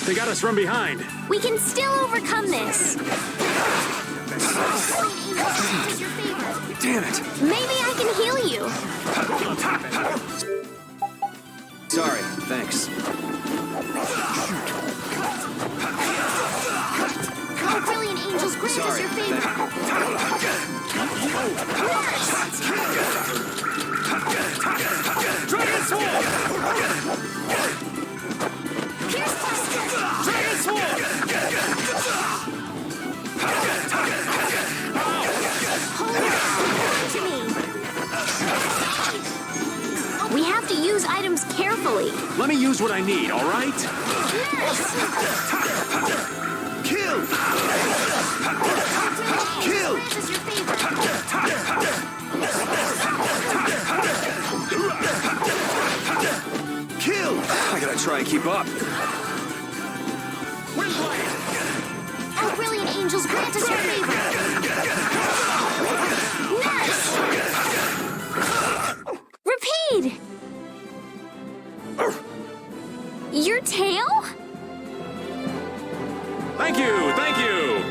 They got us from behind. We can still overcome this. Damn it. Maybe I can heal you. Sorry, thanks. Oh, brilliant angels, grant us your favor. Dragon Sword! Pierce Buster! Dragon Sword! Hold on to me. We have to use items carefully. Let me use what I need, all right? Yes! Kill! Kill! Grant us your favor. Kill! I gotta try and keep up. Windblade! Oh, brilliant angels, grant us your favor. Yes! Repeat! Your tail? Thank you, thank you!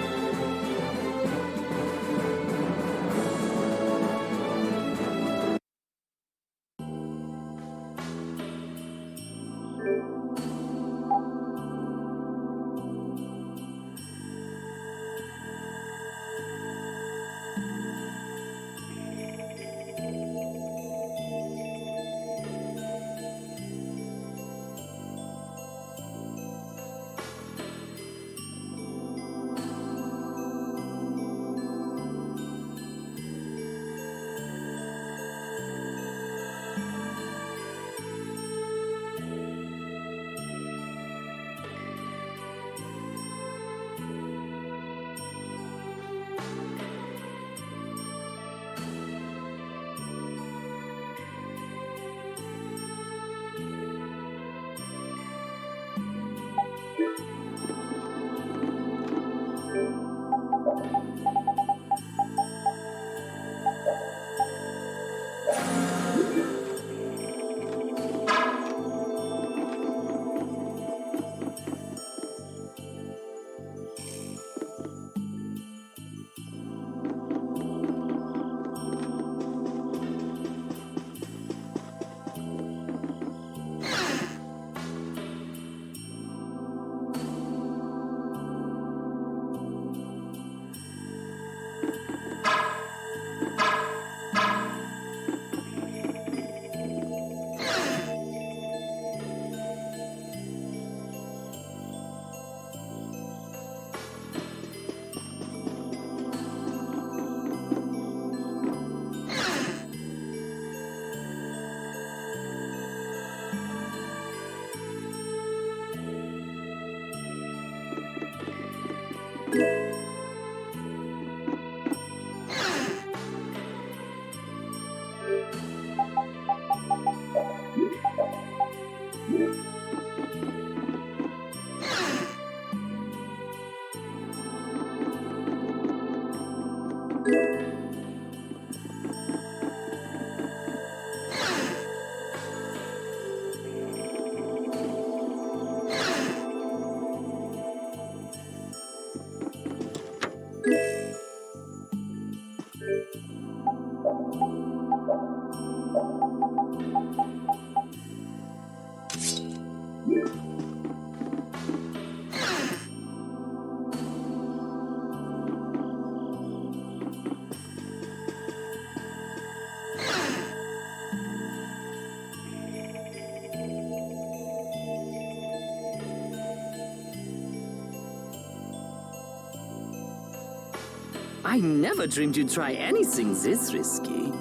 I never dreamed you'd try anything this risky.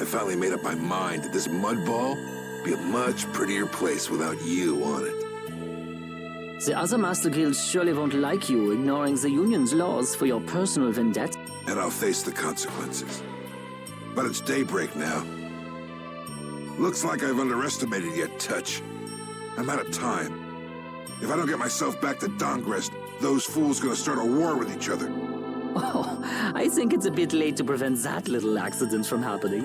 I finally made up my mind that this mud ball be a much prettier place without you on it. The other Master Guilds surely won't like you ignoring the Union's laws for your personal vendetta. and I'll face the consequences. But it's daybreak now. Looks like I've underestimated your touch. I'm out of time. If I don't get myself back to Dongrest, those fools gonna start a war with each other. Oh, I think it's a bit late to prevent that little accident from happening.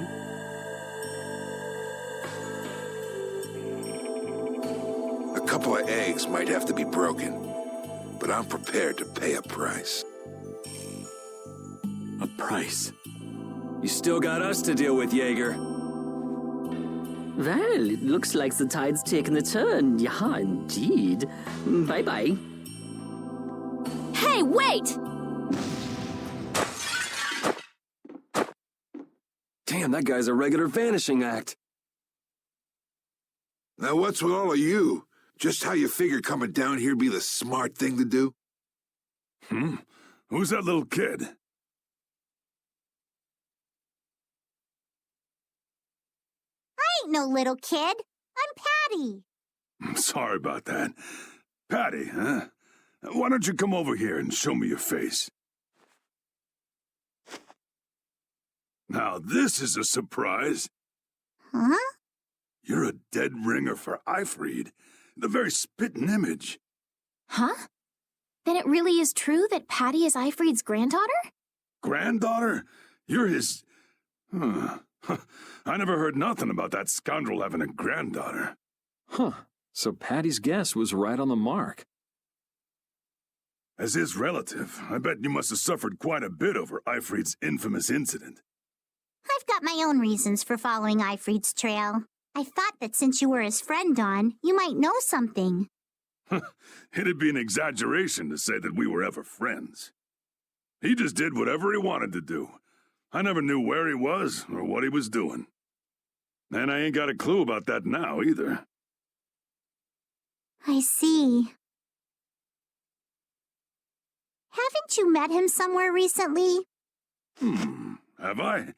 A couple of eggs might have to be broken, but I'm prepared to pay a price. A price? You still got us to deal with, Jaeger. Well, it looks like the tide's taken a turn. Yeah, indeed. Bye-bye. Hey, wait! Damn, that guy's a regular vanishing act. Now what's with all of you? Just how you figure coming down here be the smart thing to do? Who's that little kid? Ain't no little kid. I'm Patty. Sorry about that. Patty, huh? Why don't you come over here and show me your face? Now this is a surprise. Huh? You're a dead ringer for Eifried. The very spitting image. Huh? Then it really is true that Patty is Eifried's granddaughter? Granddaughter? You're his... I never heard nothing about that scoundrel having a granddaughter. Huh. So Patty's guess was right on the mark. As his relative, I bet you must have suffered quite a bit over Eifried's infamous incident. I've got my own reasons for following Eifried's trail. I thought that since you were his friend, Dawn, you might know something. It'd be an exaggeration to say that we were ever friends. He just did whatever he wanted to do. I never knew where he was or what he was doing. And I ain't got a clue about that now, either. I see. Haven't you met him somewhere recently? Have I?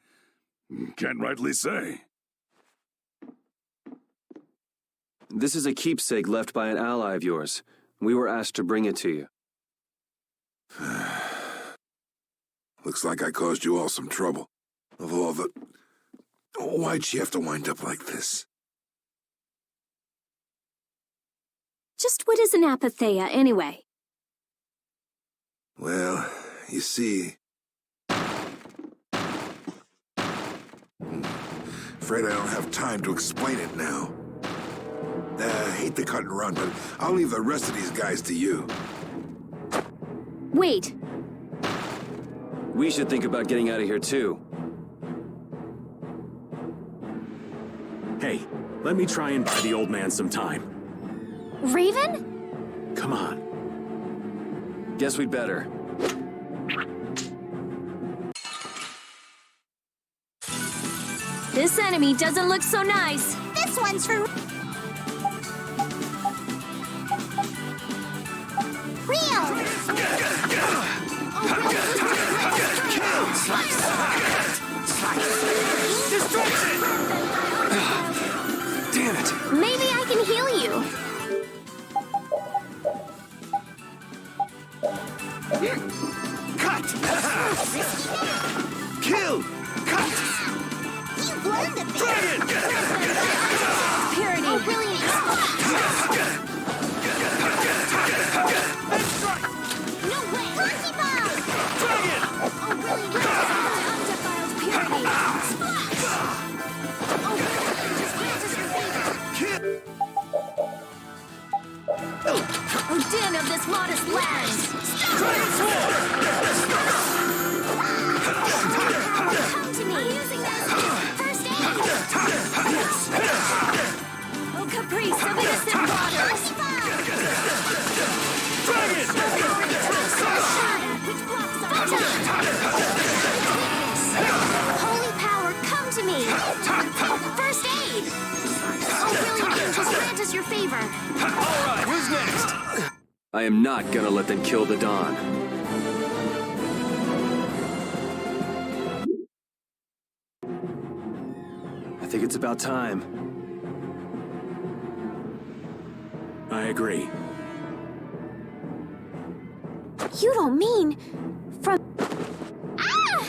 Can't rightly say. This is a keepsake left by an ally of yours. We were asked to bring it to you. Looks like I caused you all some trouble. Of all the... Why'd she have to wind up like this? Just what is an apatheia, anyway? Well, you see... Afraid I don't have time to explain it now. Hate to cut and run, but I'll leave the rest of these guys to you. Wait. We should think about getting out of here, too. Hey, let me try and buy the old man some time. Raven? Come on. Guess we'd better. This enemy doesn't look so nice. This one's for... real! Distraction! Damn it! Maybe I can heal you. Cut! Kill! Cut! You learned a bit. Dragon! Purity. Oh, brilliant. No way. Rocky Bomb! Dragon! Oh, brilliant. Undefiled purity. Oh, brilliant. Just grant us your favor. Oh, din of this modest land. Dragon Sword! Come to me. I'm using that first aid. Oh, caprice of innocent waters. Dragon! Which blocks our holy power, come to me. First aid. Oh, brilliant angels, grant us your favor. All right, who's next? I am not gonna let them kill the Dawn. I think it's about time. I agree. You don't mean from... Ah!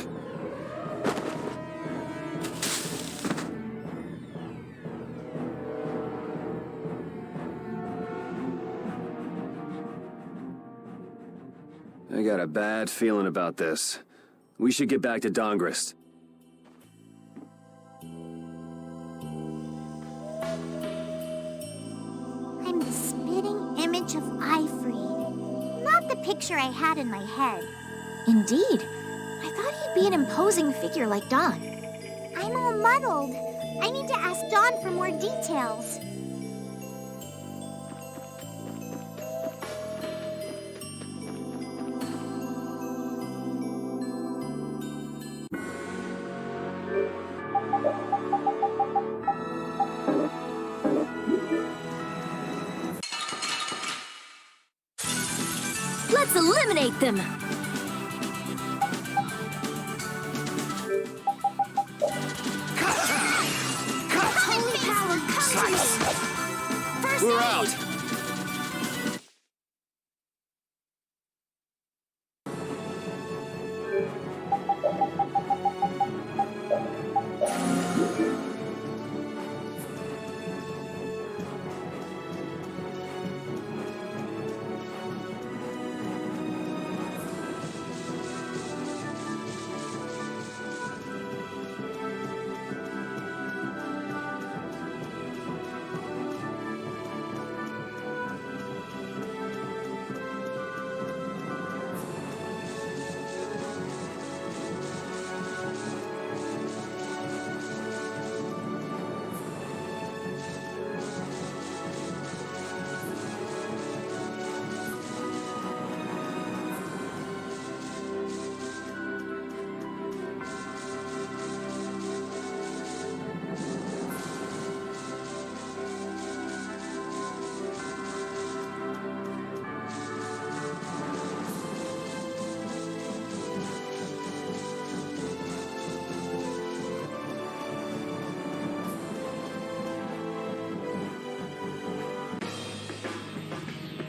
I got a bad feeling about this. We should get back to Dongrist. I'm the spitting image of Ifri. Not the picture I had in my head. Indeed. I thought he'd be an imposing figure like Don. I'm all muddled. I need to ask Don for more details. Let's eliminate them! Holy power, come to me! First We're aid! out!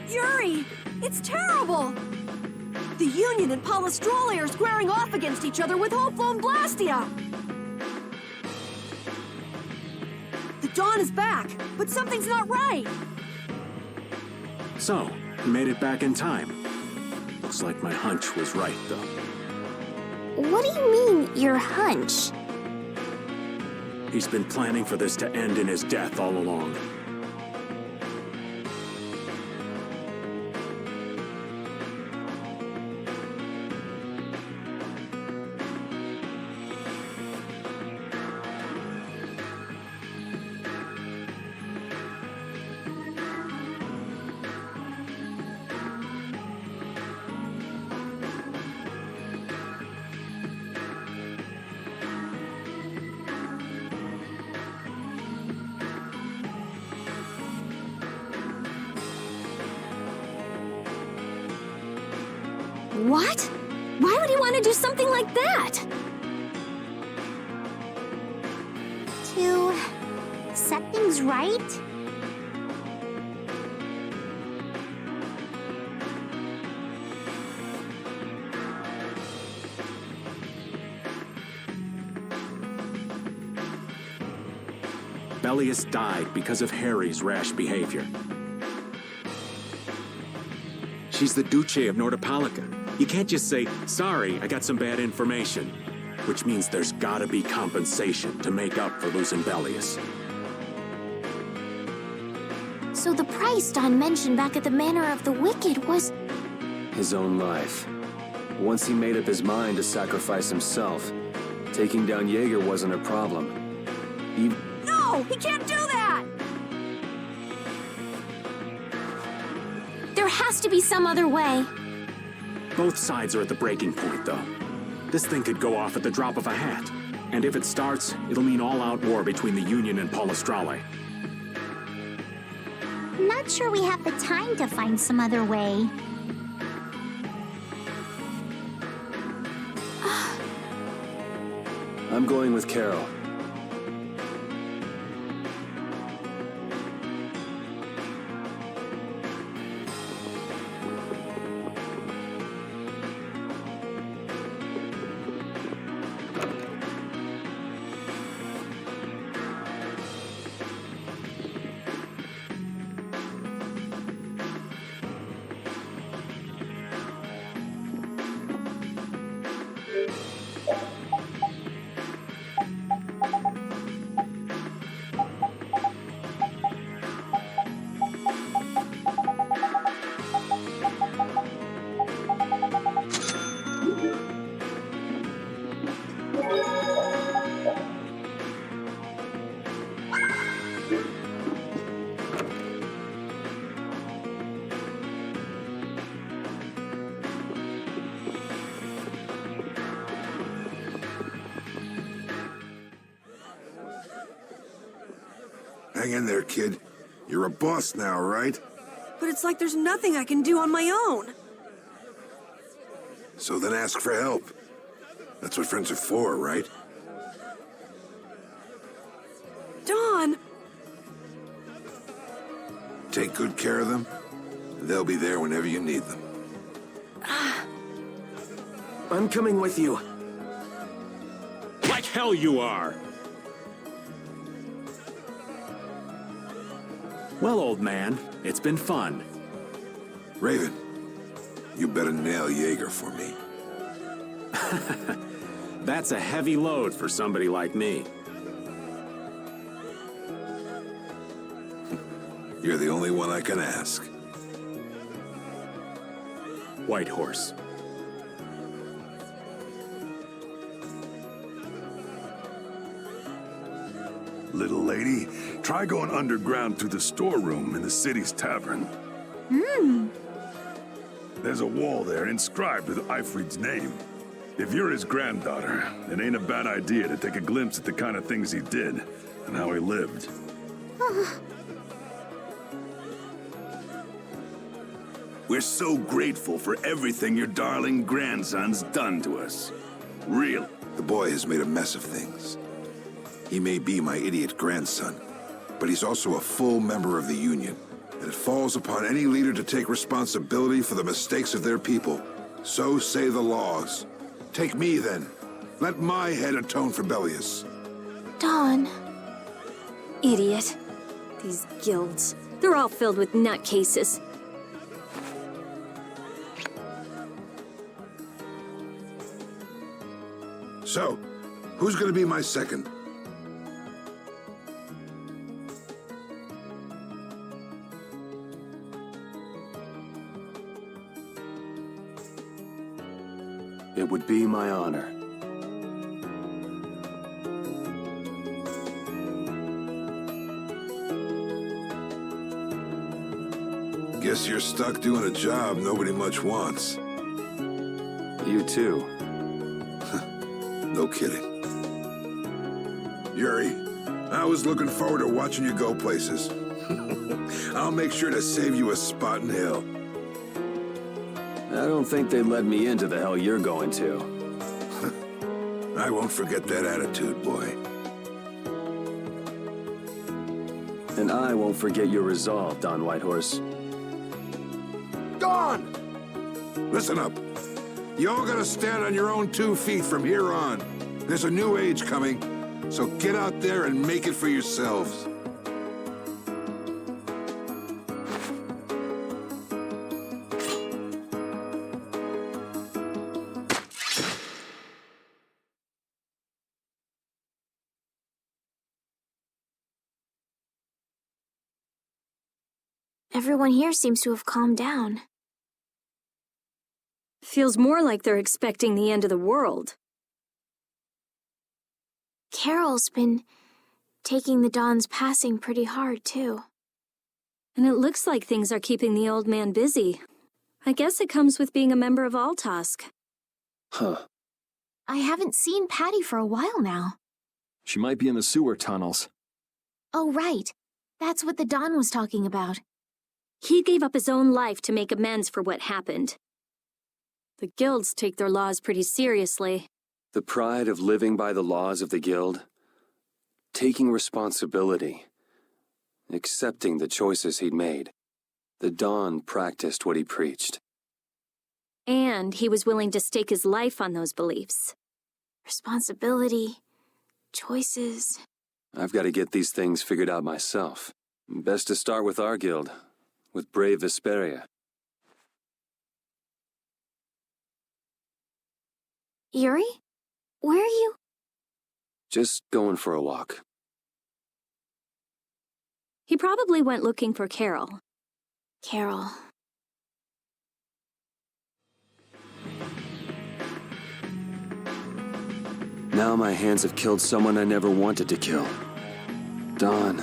Yuri! It's terrible! The Union and Polystrole are squaring off against each other with Hopeful and Blastia! The Dawn is back, but something's not right! So, he made it back in time. Looks like my hunch was right, though. What do you mean, your hunch? He's been planning for this to end in his death all along. What? Why would he want to do something like that? To set things right? Bellius died because of Harry's rash behavior. She's the Duce of Nordapalica. You can't just say, sorry, I got some bad information. Which means there's gotta be compensation to make up for losing Bellius. So the price Don mentioned back at the Manor of the Wicked was... His own life. Once he made up his mind to sacrifice himself, taking down Jaeger wasn't a problem. No! He can't do that! There has to be some other way. Both sides are at the breaking point, though. This thing could go off at the drop of a hat. And if it starts, it'll mean all-out war between the Union and Polystrale. Not sure we have the time to find some other way. I'm going with Carol. Hang in there, kid. You're a boss now, right? But it's like there's nothing I can do on my own. So then ask for help. That's what friends are for, right? Dawn! Take good care of them. They'll be there whenever you need them. I'm coming with you. Like hell you are! Well, old man, it's been fun. Raven, you better nail Jaeger for me. That's a heavy load for somebody like me. You're the only one I can ask. White Horse. Little lady, try going underground through the storeroom in the city's tavern. There's a wall there inscribed with Eifried's name. If you're his granddaughter, it ain't a bad idea to take a glimpse at the kind of things he did and how he lived. We're so grateful for everything your darling grandson's done to us. Really. The boy has made a mess of things. He may be my idiot grandson, but he's also a full member of the Union, and it falls upon any leader to take responsibility for the mistakes of their people. So say the laws. Take me, then. Let my head atone for Bellius. Dawn. Idiot. These guilds. They're all filled with nutcases. So, who's gonna be my second? It would be my honor. Guess you're stuck doing a job nobody much wants. You too. No kidding. Yuri, I was looking forward to watching you go places. I'll make sure to save you a spot in hell. I don't think they'd let me into the hell you're going to. I won't forget that attitude, boy. And I won't forget your resolve, Don Whitehorse. Dawn! Listen up. You all gotta stand on your own 2 feet from here on. There's a new age coming, so get out there and make it for yourselves. Everyone here seems to have calmed down. Feels more like they're expecting the end of the world. Carol's been taking the Dawn's passing pretty hard, too. And it looks like things are keeping the old man busy. I guess it comes with being a member of Altosk. Huh. I haven't seen Patty for a while now. She might be in the sewer tunnels. Oh, right. That's what the Dawn was talking about. He gave up his own life to make amends for what happened. The guilds take their laws pretty seriously. The pride of living by the laws of the guild. Taking responsibility. Accepting the choices he'd made. The Dawn practiced what he preached. And he was willing to stake his life on those beliefs. Responsibility. Choices. I've got to get these things figured out myself. Best to start with our guild. With brave Vesperia. Yuri? Where are you? Just going for a walk. He probably went looking for Carol. Carol. Now my hands have killed someone I never wanted to kill. Dawn,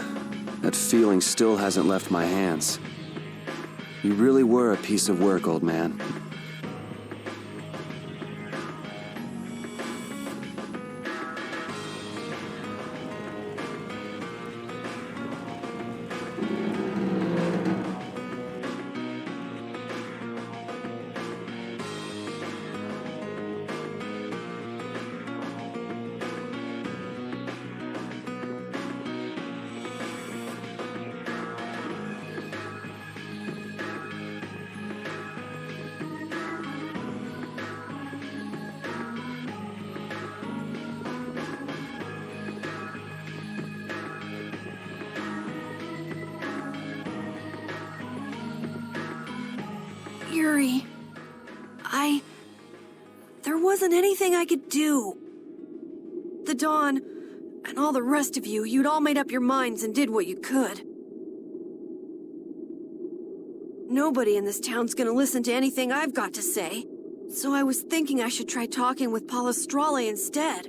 that feeling still hasn't left my hands. You really were a piece of work, old man. Yuri, there wasn't anything I could do. The Dawn, and all the rest of you, you'd all made up your minds and did what you could. Nobody in this town's gonna listen to anything I've got to say. So I was thinking I should try talking with Palestrale instead.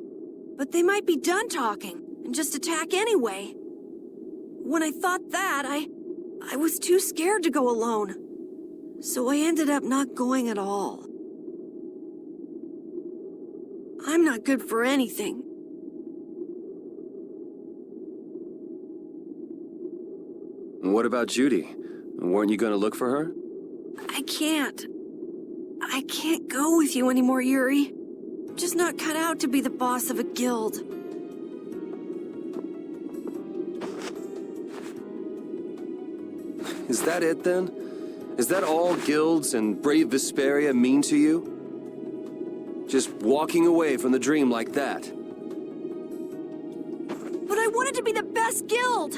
But they might be done talking, and just attack anyway. When I thought that, I was too scared to go alone. So I ended up not going at all. I'm not good for anything. What about Judy? Weren't you going to look for her? I can't. I can't go with you anymore, Yuri. I'm just not cut out to be the boss of a guild. Is that it then? Is that all guilds and brave Vesperia mean to you? Just walking away from the dream like that? But I wanted to be the best guild!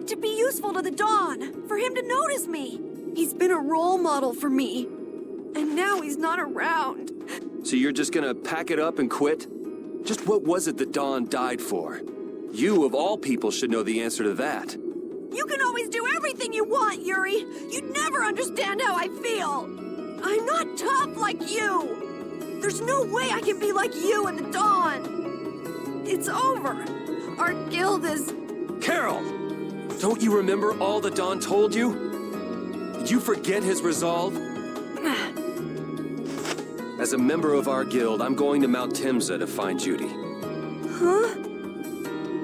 To be useful to the Dawn, for him to notice me. He's been a role model for me. And now he's not around. So you're just gonna pack it up and quit? Just what was it that Dawn died for? You, of all people, should know the answer to that. You can always do everything you want, Yuri! You'd never understand how I feel! I'm not tough like you! There's no way I can be like you and the Dawn! It's over! Our guild is... Carol! Don't you remember all that Dawn told you? Did you forget his resolve? As a member of our guild, I'm going to Mount Timza to find Judy. Huh?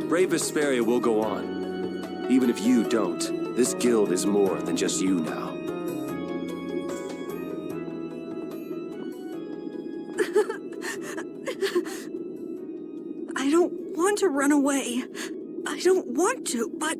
Brave Vesperia will go on. Even if you don't, this guild is more than just you now. I don't want to run away. I don't want to, but...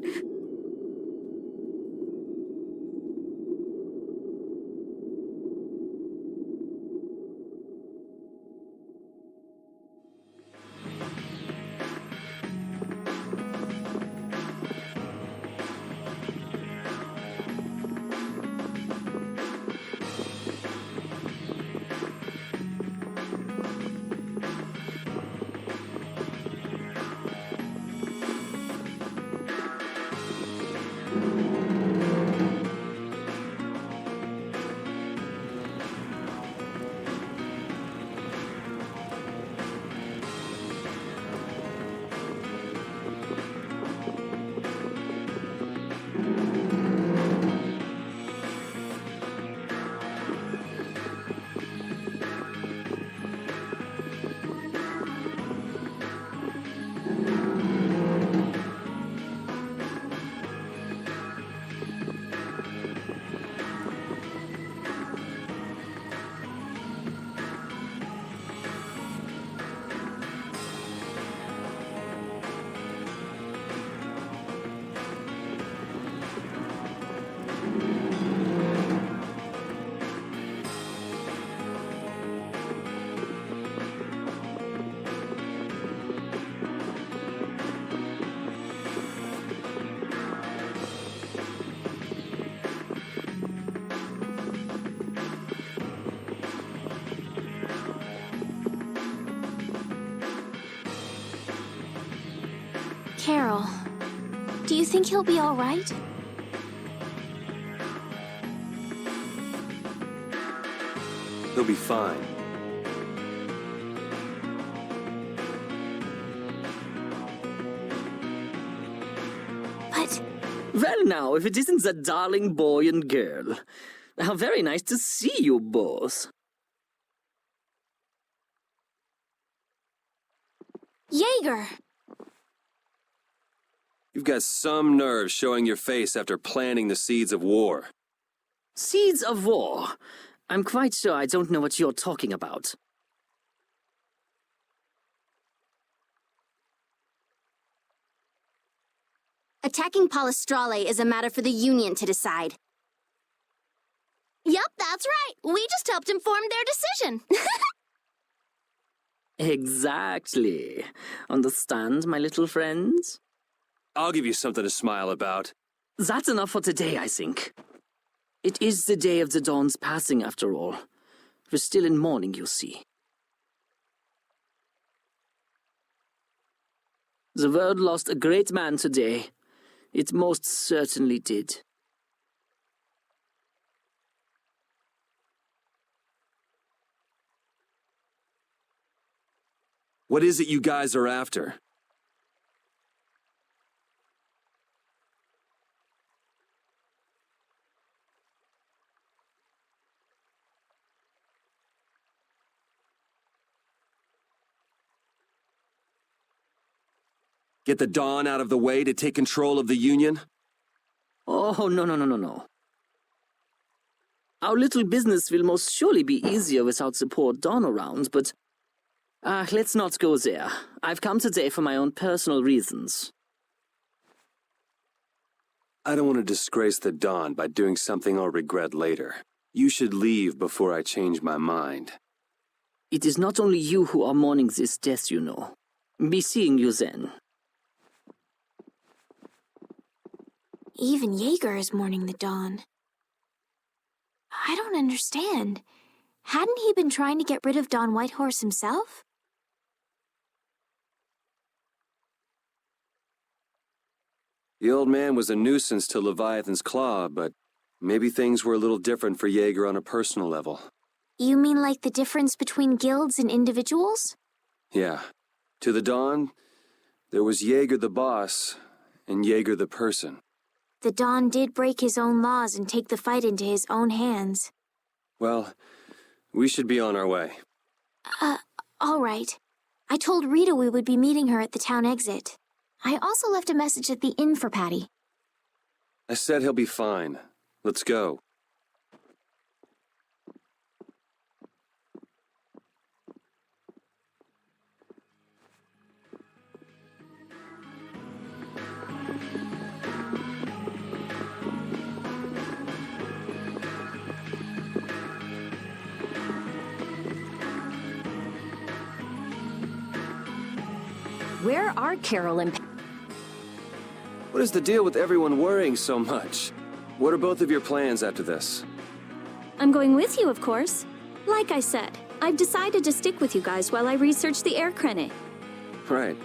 Carol. Do you think he'll be all right? He'll be fine. But Well now, if it isn't that darling boy and girl. How very nice to see you both. Jaeger! You've got some nerve showing your face after planting the seeds of war. Seeds of war. I'm quite sure I don't know what you're talking about. Attacking Palestrale is a matter for the Union to decide. Yup, that's right. We just helped inform their decision. Exactly. Understand, my little friends? I'll give you something to smile about. That's enough for today, I think. It is the day of the Dawn's passing, after all. We're still in mourning, you see. The world lost a great man today. It most certainly did. What is it you guys are after? Get the Dawn out of the way to take control of the Union? Oh, no. Our little business will most surely be easier without support Dawn around, but... let's not go there. I've come today for my own personal reasons. I don't want to disgrace the Dawn by doing something I'll regret later. You should leave before I change my mind. It is not only you who are mourning this death, you know. Be seeing you then. even Jaeger is mourning the Dawn. I don't understand. Hadn't he been trying to get rid of Don Whitehorse himself? The old man was a nuisance to Leviathan's Claw, but maybe things were a little different for Jaeger on a personal level. You mean like the difference between guilds and individuals? Yeah. To the Dawn, there was Jaeger the boss, and Jaeger the person. The Dawn did break his own laws and take the fight into his own hands. Well, we should be on our way. All right. I told Rita we would be meeting her at the town exit. I also left a message at the inn for Patty. I said he'll be fine. Let's go. Where are Carol and What is the deal with everyone worrying so much? What are both of your plans after this? I'm going with you, of course. Like I said, I've decided to stick with you guys while I research the air crennet. Right.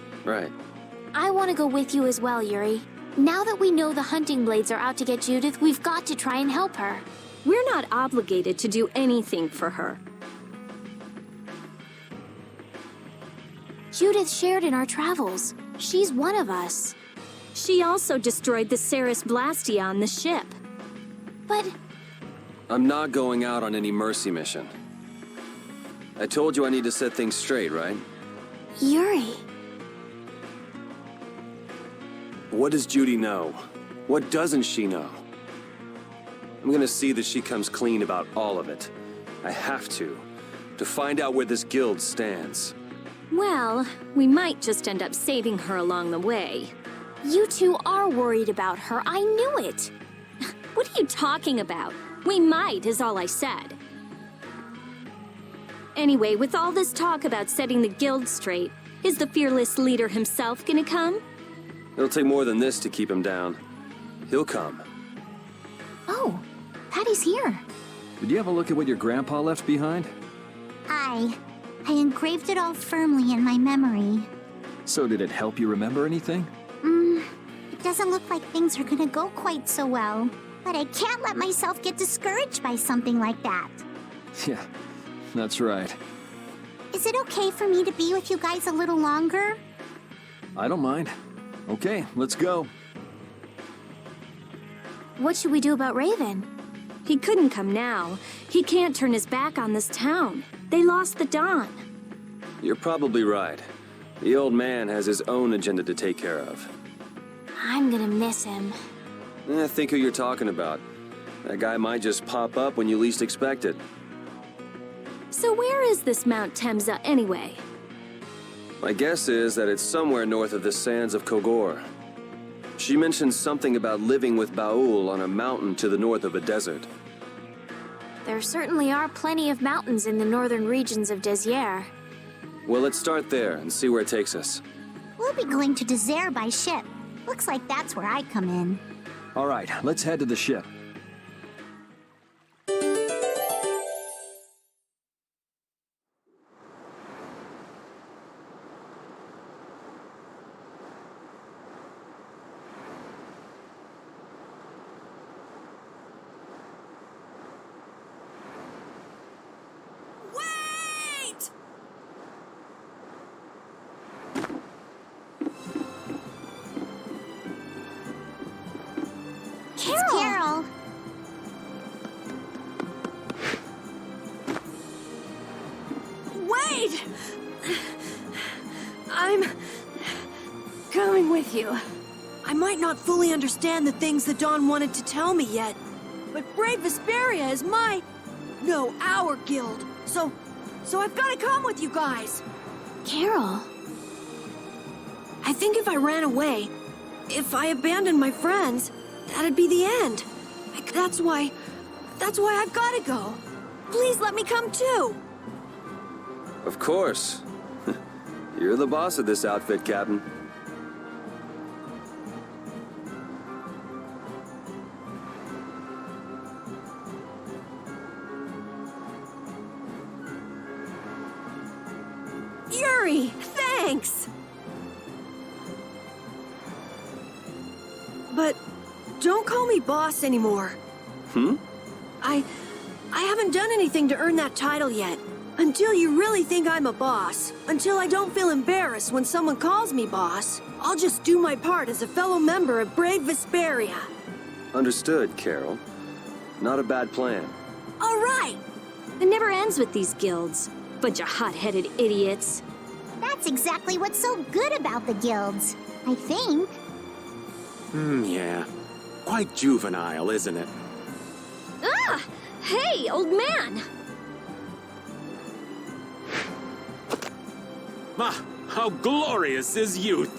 I want to go with you as well, Yuri. Now that we know the hunting blades are out to get Judith, we've got to try and help her. We're not obligated to do anything for her. Judith shared in our travels. She's one of us. She also destroyed the Ceres Blastia on the ship. But I'm not going out on any mercy mission. I told you I need to set things straight, right? Yuri... What does Judy know? What doesn't she know? I'm gonna see that she comes clean about all of it. I have to find out where this guild stands. Well, we might just end up saving her along the way. You two are worried about her. I knew it. What are you talking about? We might, is all I said. Anyway, with all this talk about setting the guild straight, is the fearless leader himself gonna come? It'll take more than this to keep him down. He'll come. Oh, Patty's here. Did you have a look at what your grandpa left behind? I engraved it all firmly in my memory. So did it help you remember anything? Doesn't look like things are gonna go quite so well. But I can't let myself get discouraged by something like that. Yeah, that's right. Is it okay for me to be with you guys a little longer? I don't mind. Okay, let's go. What should we do about Raven? He couldn't come now. He can't turn his back on this town. They lost the Dawn. You're probably right. The old man has his own agenda to take care of. I'm gonna miss him. Think who you're talking about. That guy might just pop up when you least expect it. So where is this Mount Temza anyway? My guess is that it's somewhere north of the sands of Kogor. She mentioned something about living with Baul on a mountain to the north of a desert. There certainly are plenty of mountains in the northern regions of Desier. Well, let's start there and see where it takes us. We'll be going to Desier by ship. Looks like that's where I come in. All right, let's head to the ship. Wait! Carol! Wait! I'm coming with you. I might not fully understand the things that Dawn wanted to tell me yet, but Brave Vesperia is our guild. So I've got to come with you guys. Carol! I think if I ran away, if I abandoned my friends, that'd be the end. That's why I've got to go. Please let me come too. Of course. You're the boss of this outfit, Captain. Yuri, thanks! But don't call me boss anymore. I haven't done anything to earn that title yet. Until you really think I'm a boss, until I don't feel embarrassed when someone calls me boss, I'll just do my part as a fellow member of Brave Vesperia. Understood, Carol. Not a bad plan. All right! It never ends with these guilds. Bunch of hot-headed idiots. That's exactly what's so good about the guilds, I think. Yeah. Quite juvenile, isn't it? Ah! Hey, old man! Ah, how glorious is youth!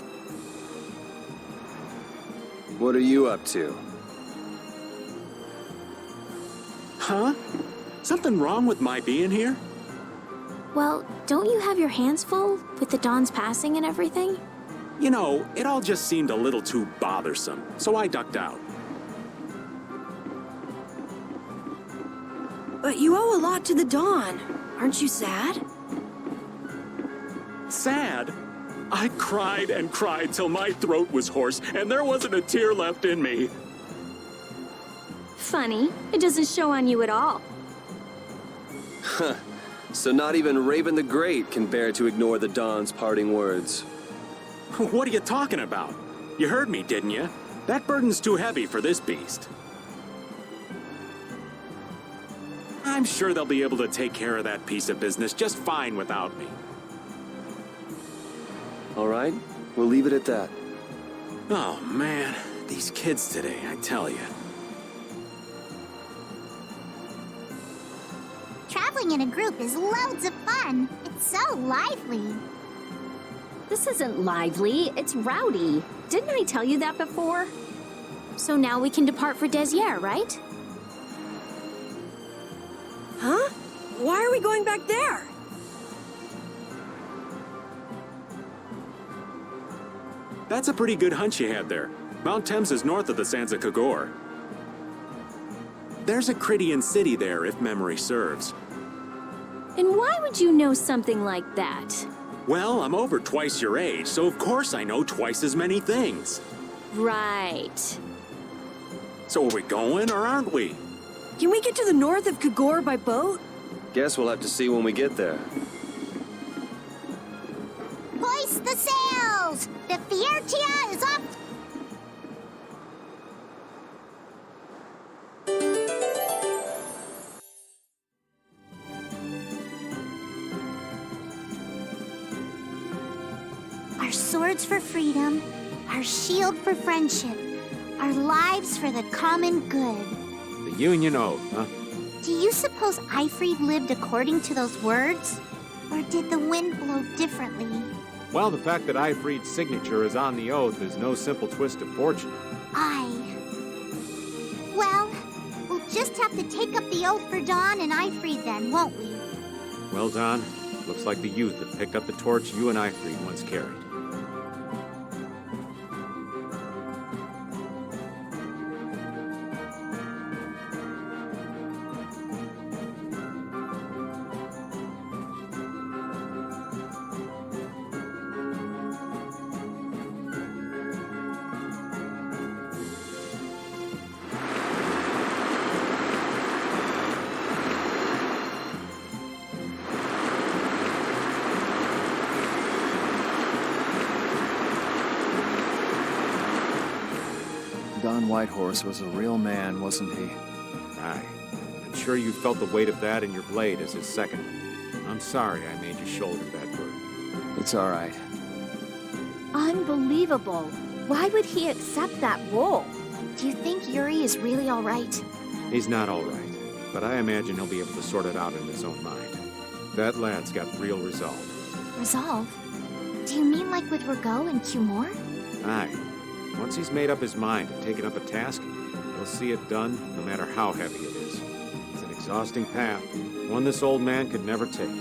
What are you up to? Huh? Something wrong with my being here? Well, don't you have your hands full with the Dawn's passing and everything? You know, it all just seemed a little too bothersome, so I ducked out. But you owe a lot to the Dawn. Aren't you sad? Sad? I cried and cried till my throat was hoarse, and there wasn't a tear left in me. Funny, it doesn't show on you at all. Huh. So not even Raven the Great can bear to ignore the Dawn's parting words. What are you talking about? You heard me, didn't you? That burden's too heavy for this beast. I'm sure they'll be able to take care of that piece of business just fine without me. All right, we'll leave it at that. Oh, man. These kids today, I tell you. Traveling in a group is loads of fun. It's so lively. This isn't lively, it's rowdy. Didn't I tell you that before? So now we can depart for Desier, right? Huh? Why are we going back there? That's a pretty good hunch you had there. Mount Thames is north of the sands of Kogor. There's a Crydian city there, if memory serves. And why would you know something like that? Well, I'm over twice your age, so of course I know twice as many things. Right. So are we going or aren't we? Can we get to the north of Kagor by boat? Guess we'll have to see when we get there. Hoist the sails! The Vesperia is off! Our swords for freedom, our shield for friendship, our lives for the common good. The Union Oath, huh? Do you suppose Eifried lived according to those words? Or did the wind blow differently? Well, the fact that Eifried's signature is on the oath is no simple twist of fortune. Well, we'll just have to take up the oath for Dawn and Eifried then, won't we? Well, Don, looks like the youth have picked up the torch you and Eifried once carried. Don Whitehorse was a real man, wasn't he? Aye. I'm sure you felt the weight of that in your blade as his second. I'm sorry I made you shoulder that burden. It's all right. Unbelievable. Why would he accept that role? Do you think Yuri is really all right? He's not all right, but I imagine he'll be able to sort it out in his own mind. That lad's got real resolve. Resolve? Do you mean like with Rago and Cumore? Aye. Once he's made up his mind and taken up a task, he'll see it done no matter how heavy it is. It's an exhausting path, one this old man could never take.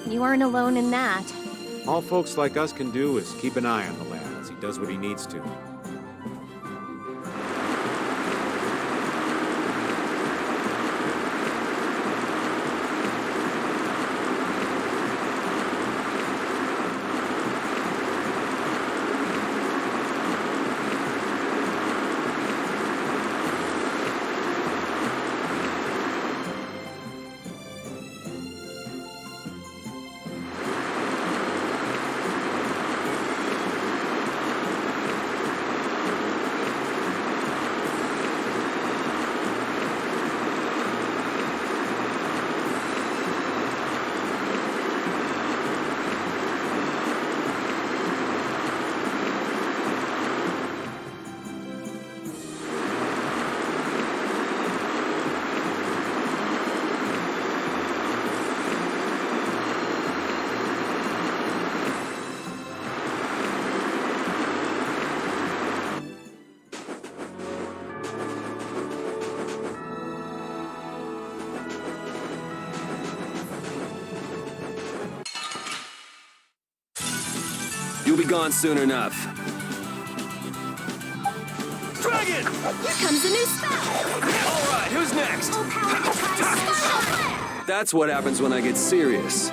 You aren't alone in that. All folks like us can do is keep an eye on the lad as he does what he needs to. You'll be gone soon enough. Dragon! Here comes a new spell! All right, who's next? Oh, power tries That's what happens when I get serious.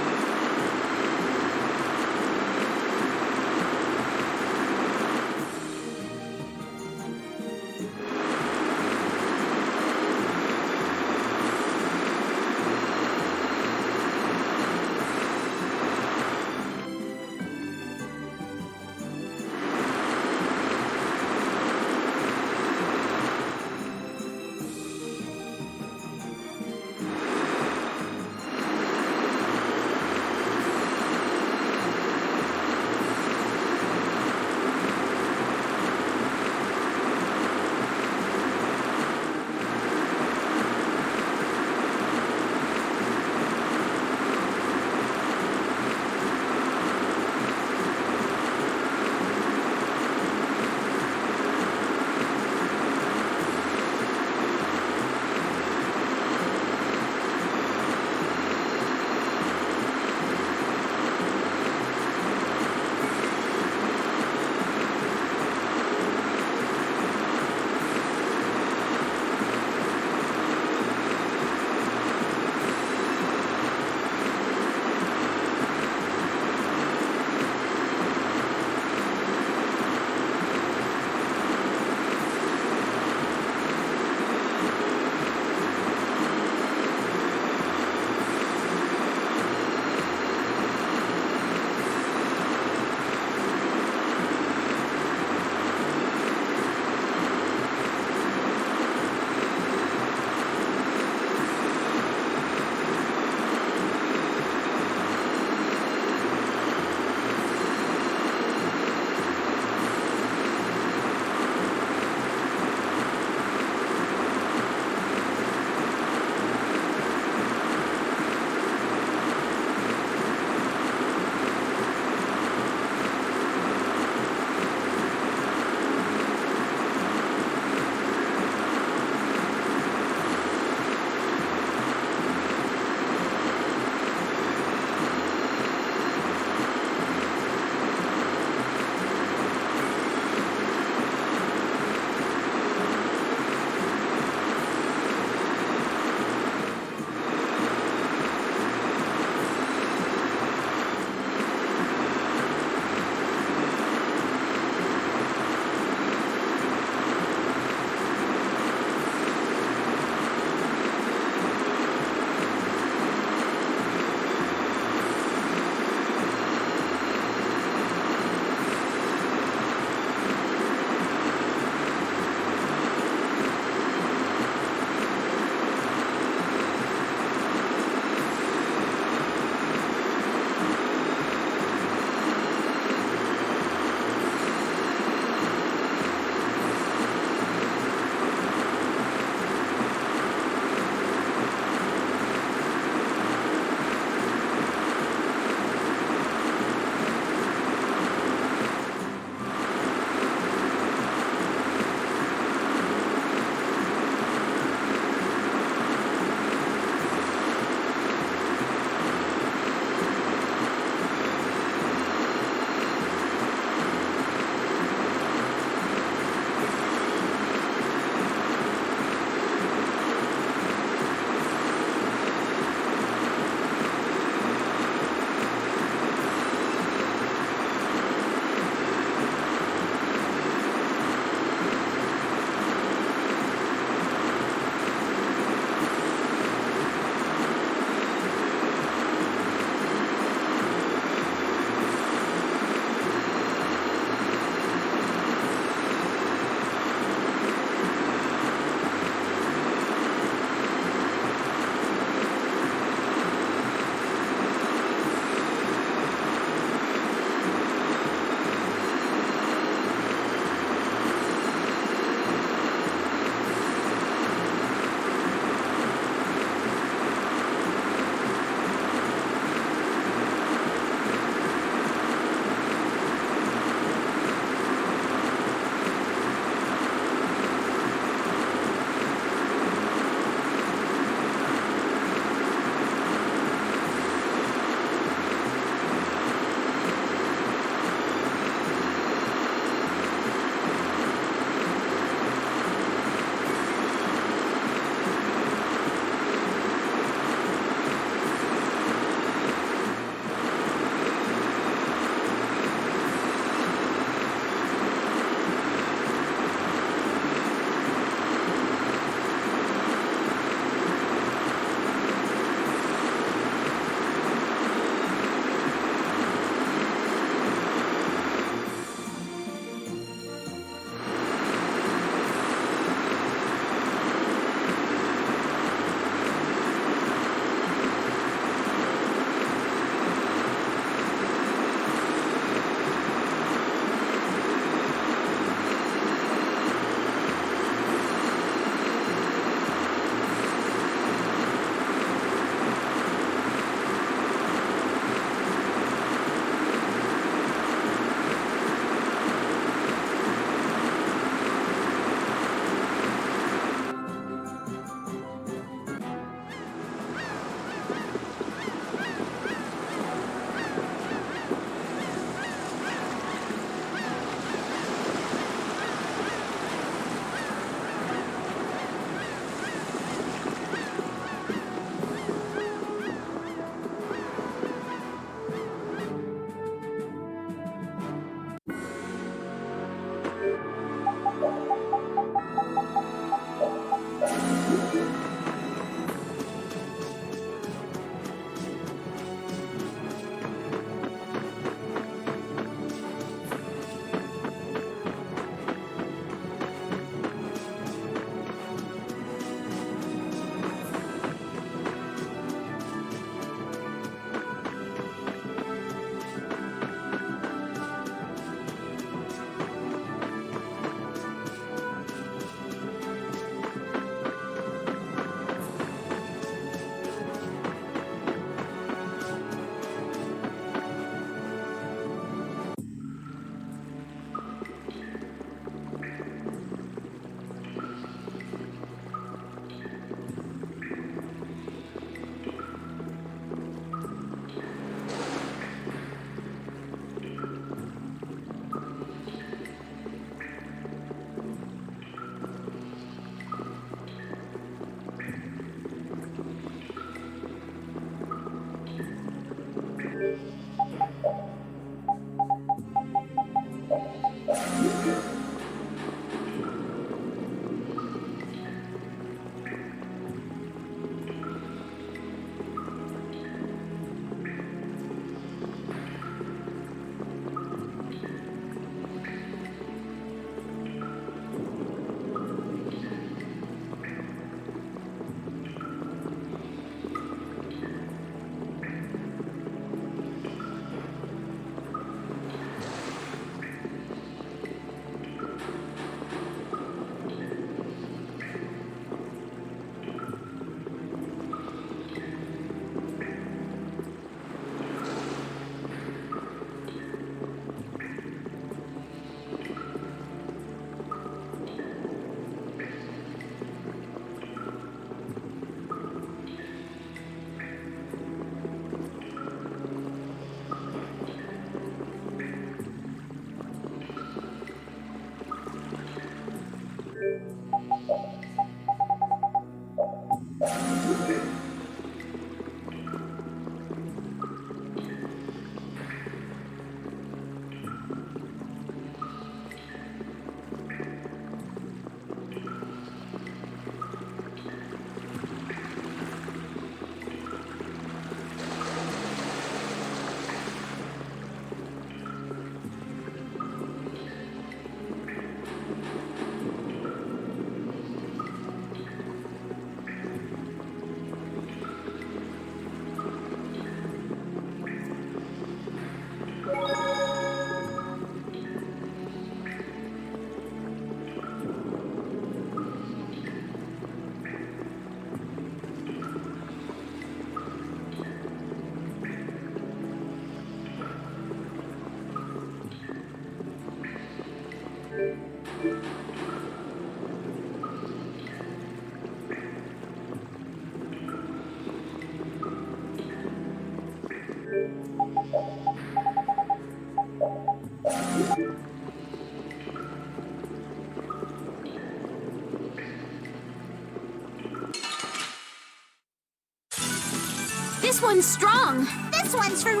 This one's strong. This one's for real!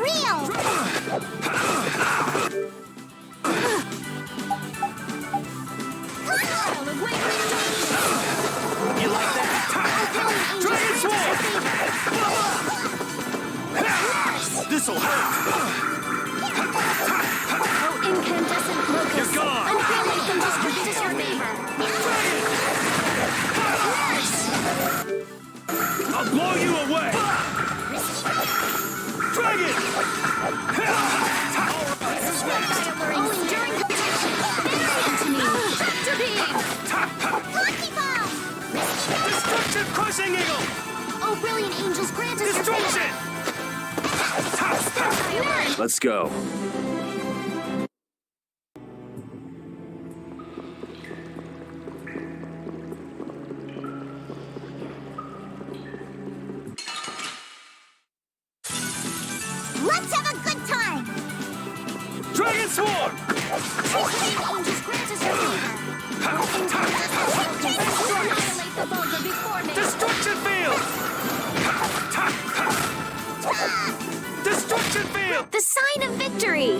You like that? Dragon Sword! This'll hurt! Oh, incandescent locust. You're gone! Unfailing thunder's grant us your favor. I'll blow you away! Dragon! Oh, enduring protection. Fancy to me. Tractor beam. Lucky ball! Destruction crushing eagle! Oh, brilliant angels, grant us your favor! Destruction! Let's go. Let's have a good time! Dragon Sword! Brilliant angels, grant us your favor! Annihilate the vulgar before me. Destruction field! Destruction field! The sign of victory.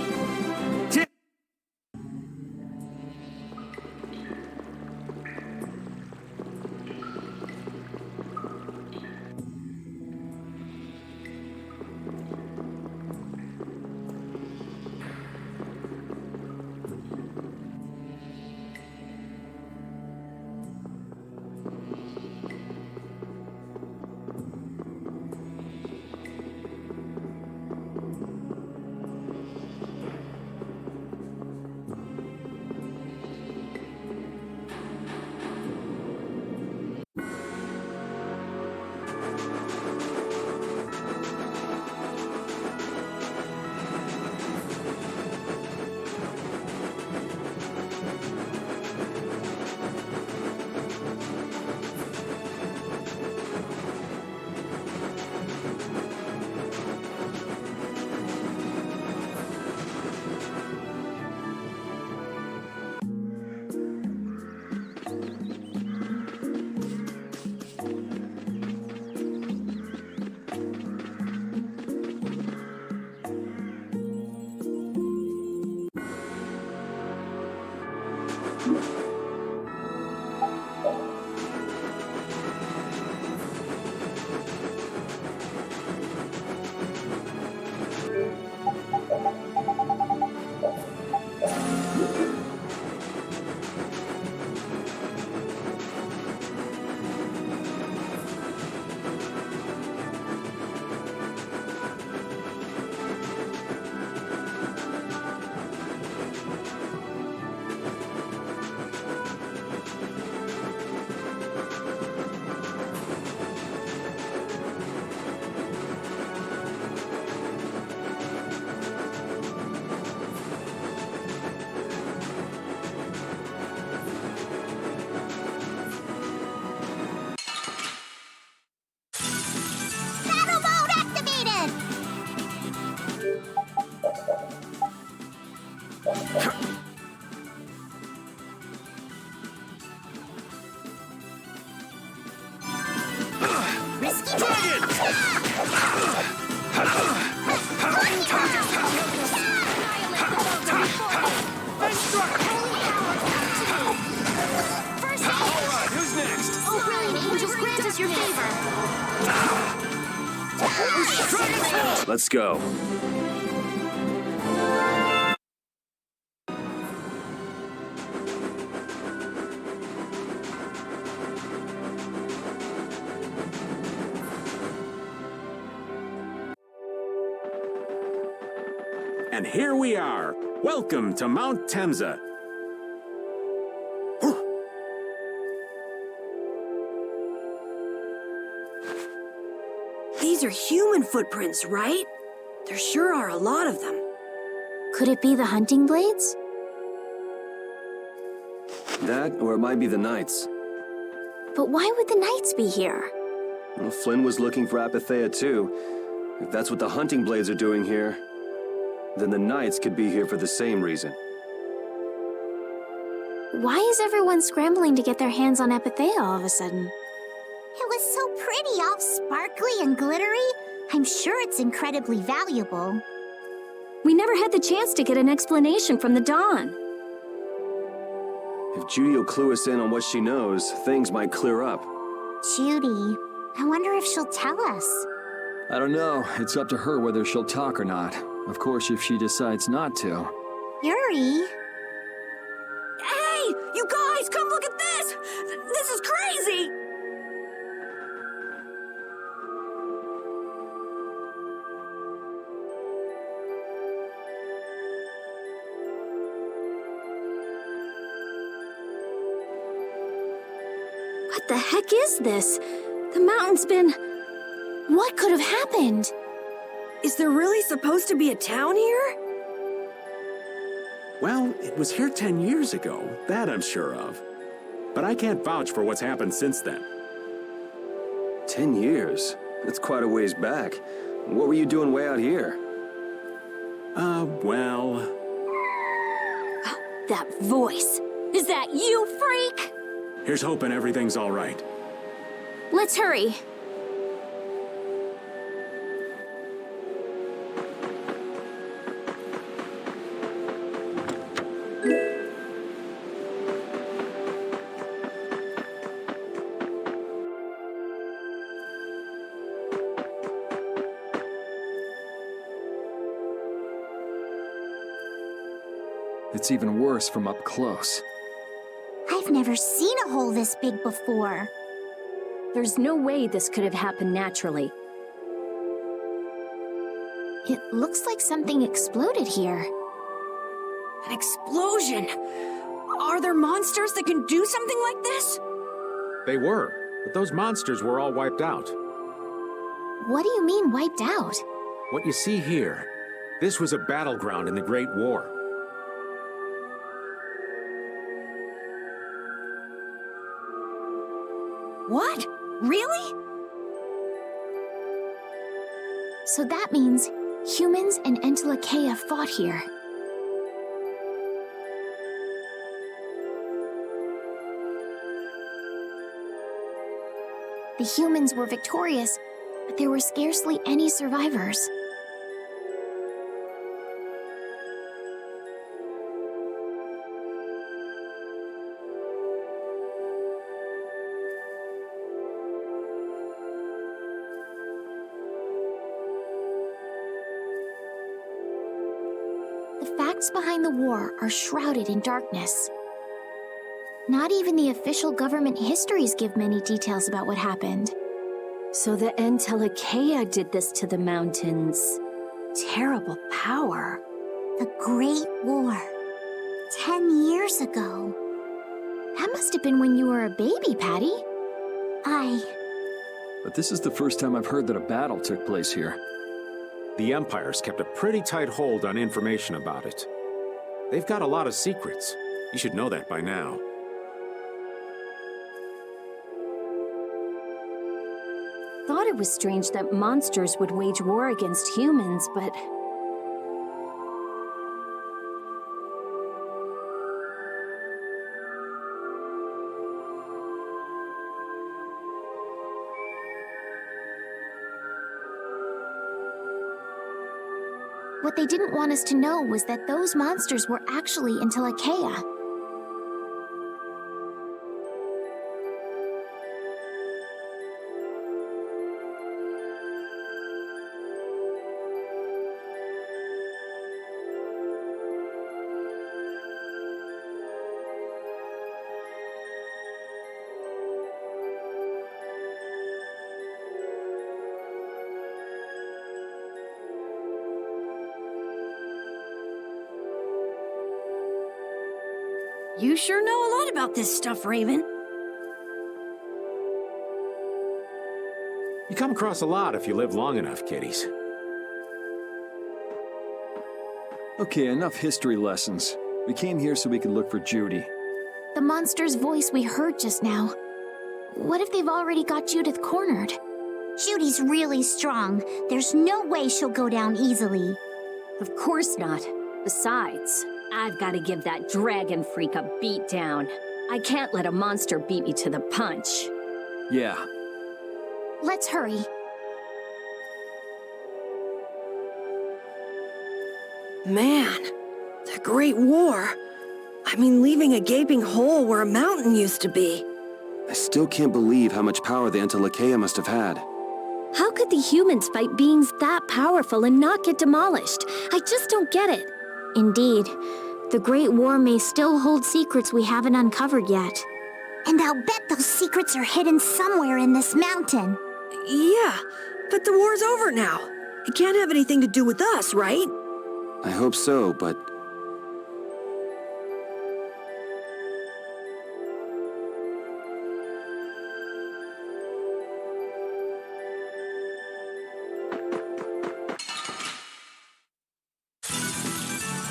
Battle mode activated! Risky Dragon! First aid! Alright, who's next? Oh, brilliant angels, grant us your favor! Let's go. And here we are. Welcome to Mount Temza. These are human footprints, right? There sure are a lot of them. Could it be the hunting blades? That, or it might be the Knights. But why would the Knights be here? Well, Flynn was looking for Apathea too. If that's what the hunting blades are doing here, then the Knights could be here for the same reason. Why is everyone scrambling to get their hands on Apathea all of a sudden? It was so pretty, all sparkly and glittery. I'm sure it's incredibly valuable. We never had the chance to get an explanation from the Dawn. If Judy will clue us in on what she knows, things might clear up. Judy, I wonder if she'll tell us. I don't know. It's up to her whether she'll talk or not. Of course, if she decides not to. Yuri? Hey! You guys, come look at this! This is crazy! What the heck is this? The mountain's been... What could have happened? Is there really supposed to be a town here? Well, it was here 10 years ago, that I'm sure of. But I can't vouch for what's happened since then. 10 years? That's quite a ways back. What were you doing way out here? Well... That voice. Is that you, freak? Here's hoping everything's all right. Let's hurry. It's even worse from up close. I've never seen a hole this big before. There's no way this could have happened naturally. It looks like something exploded here. An explosion! Are there monsters that can do something like this? They were, but those monsters were all wiped out. What do you mean, wiped out? What you see here, this was a battleground in the Great War. What? Really? So that means humans and Entelekea fought here. The humans were victorious, but there were scarcely any survivors. The facts behind the war are shrouded in darkness. Not even the official government histories give many details about what happened. So the Entelekea did this to the mountains. Terrible power. The Great War. 10 years ago. That must have been when you were a baby, Patty. But this is the first time I've heard that a battle took place here. The Empire's kept a pretty tight hold on information about it. They've got a lot of secrets. You should know that by now. Thought it was strange that monsters would wage war against humans, but... What they didn't want us to know was that those monsters were actually Entelekea. You sure know a lot about this stuff, Raven. You come across a lot if you live long enough, kiddies. Okay, enough history lessons. We came here so we could look for Judy. The monster's voice we heard just now. What if they've already got Judith cornered? Judy's really strong. There's no way she'll go down easily. Of course not. Besides, I've got to give that dragon freak a beat down. I can't let a monster beat me to the punch. Yeah. Let's hurry. Man, the Great War. I mean, leaving a gaping hole where a mountain used to be. I still can't believe how much power the Antilocheia must have had. How could the humans fight beings that powerful and not get demolished? I just don't get it. Indeed. The Great War may still hold secrets we haven't uncovered yet. And I'll bet those secrets are hidden somewhere in this mountain. Yeah, but the war's over now. It can't have anything to do with us, right? I hope so, but...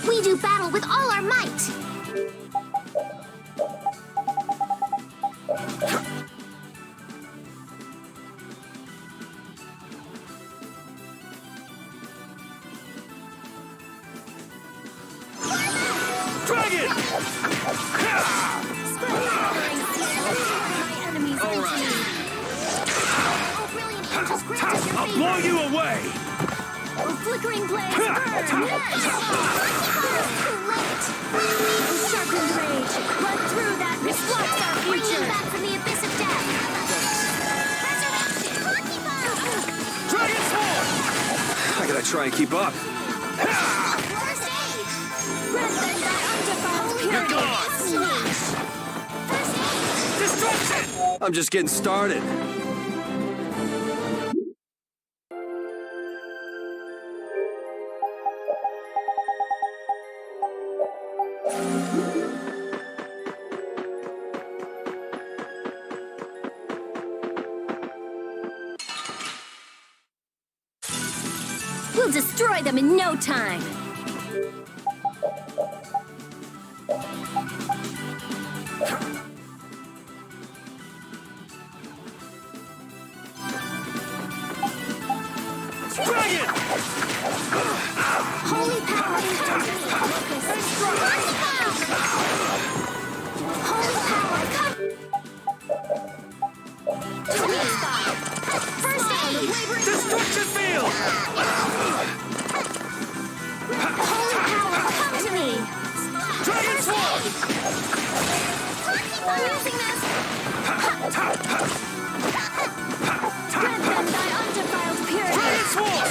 We do battle with all our might! Dragon! I'll blow you away! Oh, flickering blades burn! Sharpened rage, run through that which blocks our future! Back from the abyss of death! Resurrection! Rocky Bomb! Dragon Sword! I gotta try and keep up. First aid! Grant them thy undefiled You're purity! gone! First aid! Destruction! I'm just getting started. We'll destroy them in no time! Dragon! Holy power! Holy power! First aid! Destruction field! Holy power! Come to me! Dragon Sword! I'm using this! Grant them thy undefiled purity! Dragon Sword!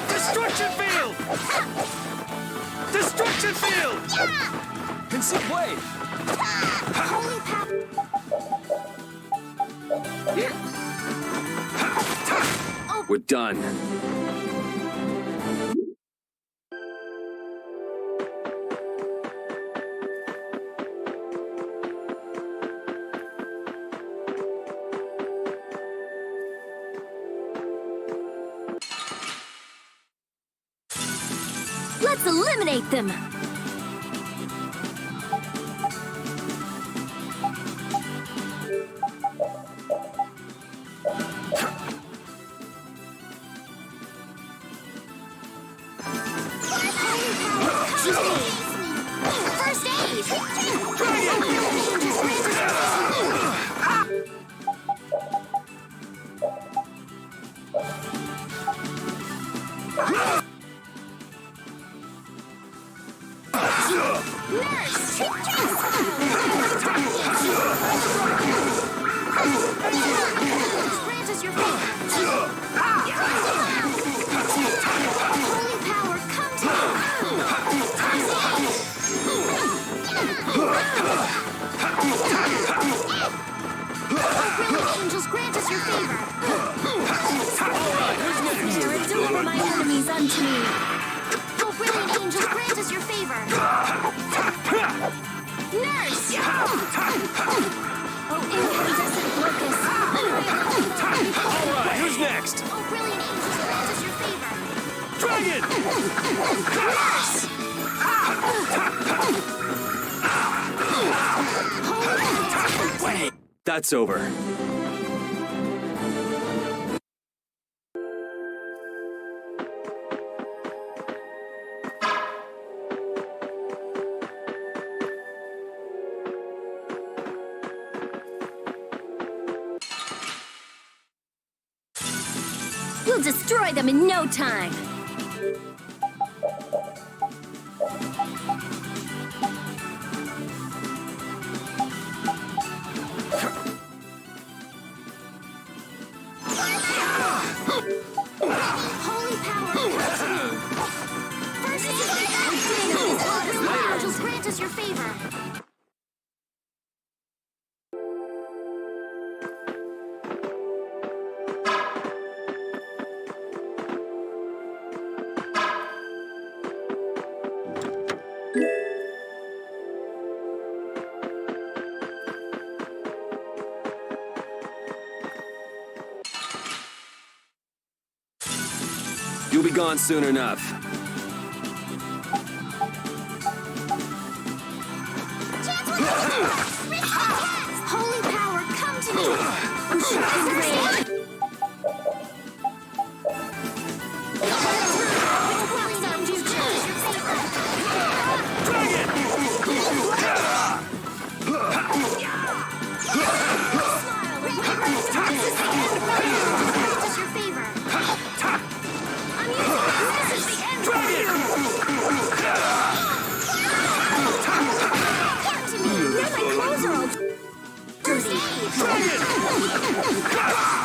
Destruction field! Destruction field! Conceal wave! Holy power! We're done. Let's eliminate them! First aid! Nurse! Grant us your favor! Holy power, come to brilliant angels, grant us your favor! Spirit, deliver my enemies unto me! Oh, brilliant angels, grant us your favor! Nurse! Oh, incandescent locust! Alright, who's next? Oh, brilliant angels, grant us your favor! Dragon! Nurse! that's over. We'll destroy them in no time. Holy power! First, modules grant us your favor. You'll be gone soon enough. Holy power, come to me!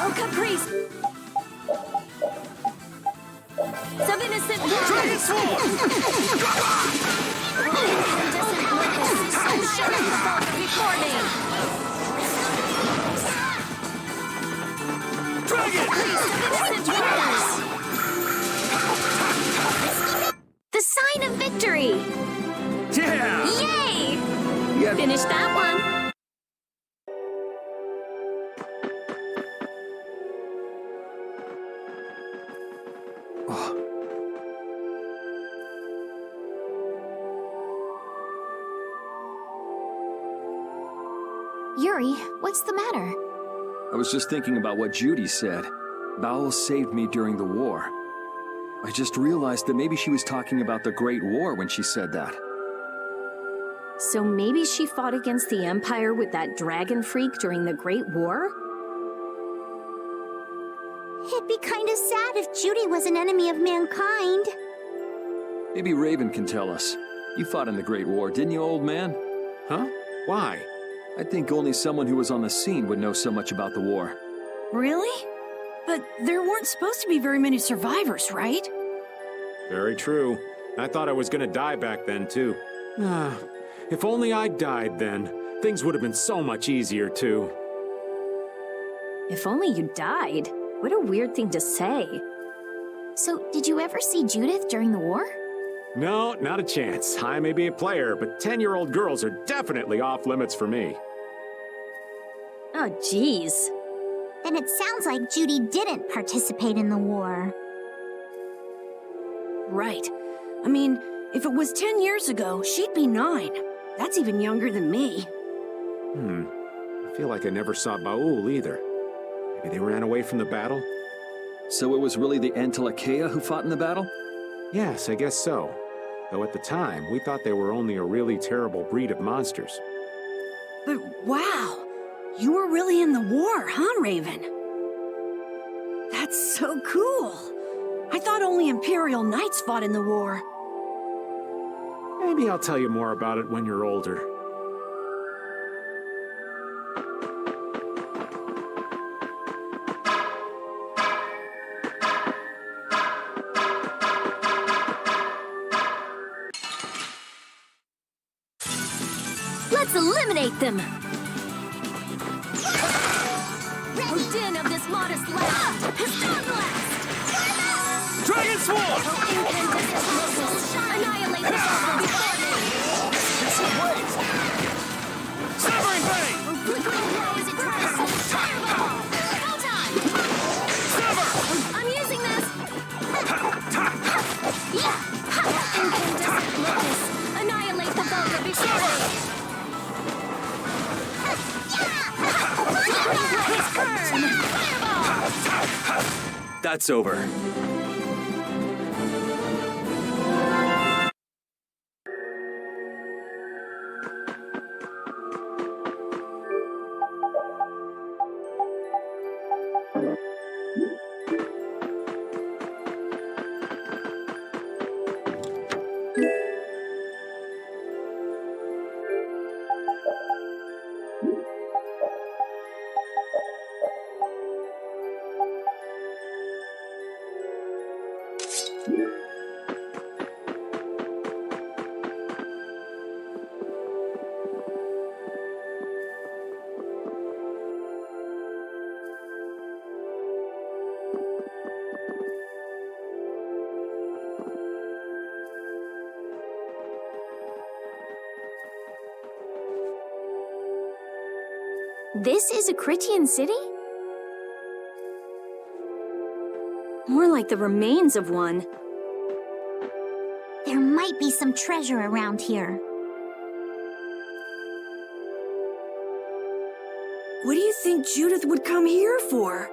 Oh, Caprice! Some innocent blood! Shut up before me! Dragon! The sign of victory! Yeah! Yay! Yeah. Finish that one! Yuri, what's the matter? I was just thinking about what Judy said. Bowel saved me during the war. I just realized that maybe she was talking about the Great War when she said that. So maybe she fought against the Empire with that dragon freak during the Great War? It'd be kind of sad if Judy was an enemy of mankind. Maybe Raven can tell us. You fought in the Great War, didn't you, old man? Huh? Why? I think only someone who was on the scene would know so much about the war. Really? But there weren't supposed to be very many survivors, right? Very true. I thought I was gonna die back then, too. If only I died then, things would have been so much easier, too. If only you died. What a weird thing to say. So, did you ever see Judith during the war? No, not a chance. I may be a player, but 10-year-old girls are definitely off limits for me. Oh, jeez. Then it sounds like Judy didn't participate in the war. Right. I mean, if it was 10 years ago, she'd be 9. That's even younger than me. I feel like I never saw Baul either. Maybe they ran away from the battle? So it was really the Antilochea who fought in the battle? Yes, I guess so. Though at the time, we thought they were only a really terrible breed of monsters. But wow, you were really in the war, huh, Raven? That's so cool. I thought only Imperial Knights fought in the war. Maybe I'll tell you more about it when you're older. Let's eliminate them! Din of this modest land! Storm Blast! Dragon Swarm! Annihilate this awful before me! Severing Blade! Flickering blow as it tries to fireball! Go time! Sever! I'm using this! Yeah! Incandescent locust! Annihilate the vulgar before me! down! Fireball! That's over. This is a Critian city? More like the remains of one. There might be some treasure around here. What do you think Judith would come here for?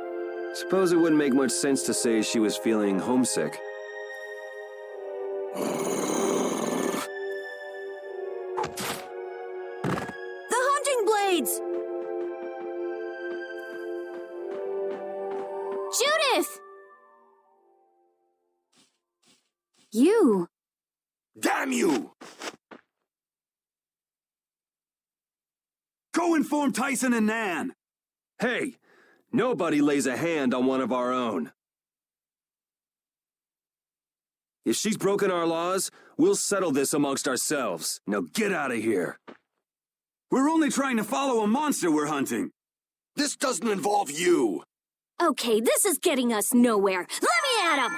Suppose it wouldn't make much sense to say she was feeling homesick. The hunting blades! Judith! You! Damn you! Go inform Tyson and Nan! Hey, nobody lays a hand on one of our own. If she's broken our laws, we'll settle this amongst ourselves. Now get out of here. We're only trying to follow a monster we're hunting. This doesn't involve you. Okay, this is getting us nowhere. Let me at him!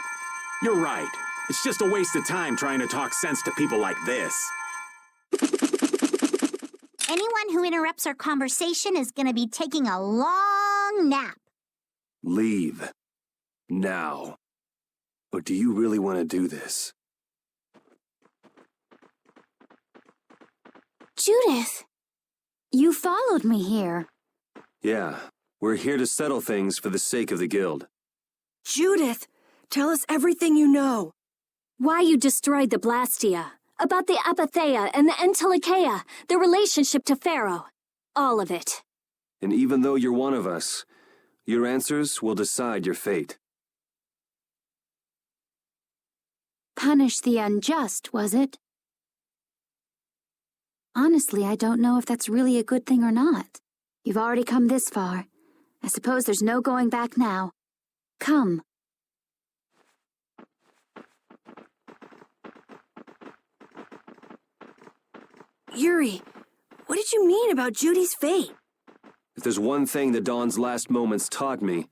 You're right. It's just a waste of time trying to talk sense to people like this. Anyone who interrupts our conversation is gonna be taking a long nap. Leave. Now. Or do you really want to do this? Judith! You followed me here. Yeah, we're here to settle things for the sake of the guild. Judith, tell us everything you know. Why you destroyed the Blastia. About the Apatheia and the Entelikeia, their relationship to Pharaoh. All of it. And even though you're one of us, your answers will decide your fate. Punish the unjust, was it? Honestly, I don't know if that's really a good thing or not. You've already come this far. I suppose there's no going back now. Come. Yuri, what did you mean about Judy's fate? If there's one thing the Dawn's last moments taught me,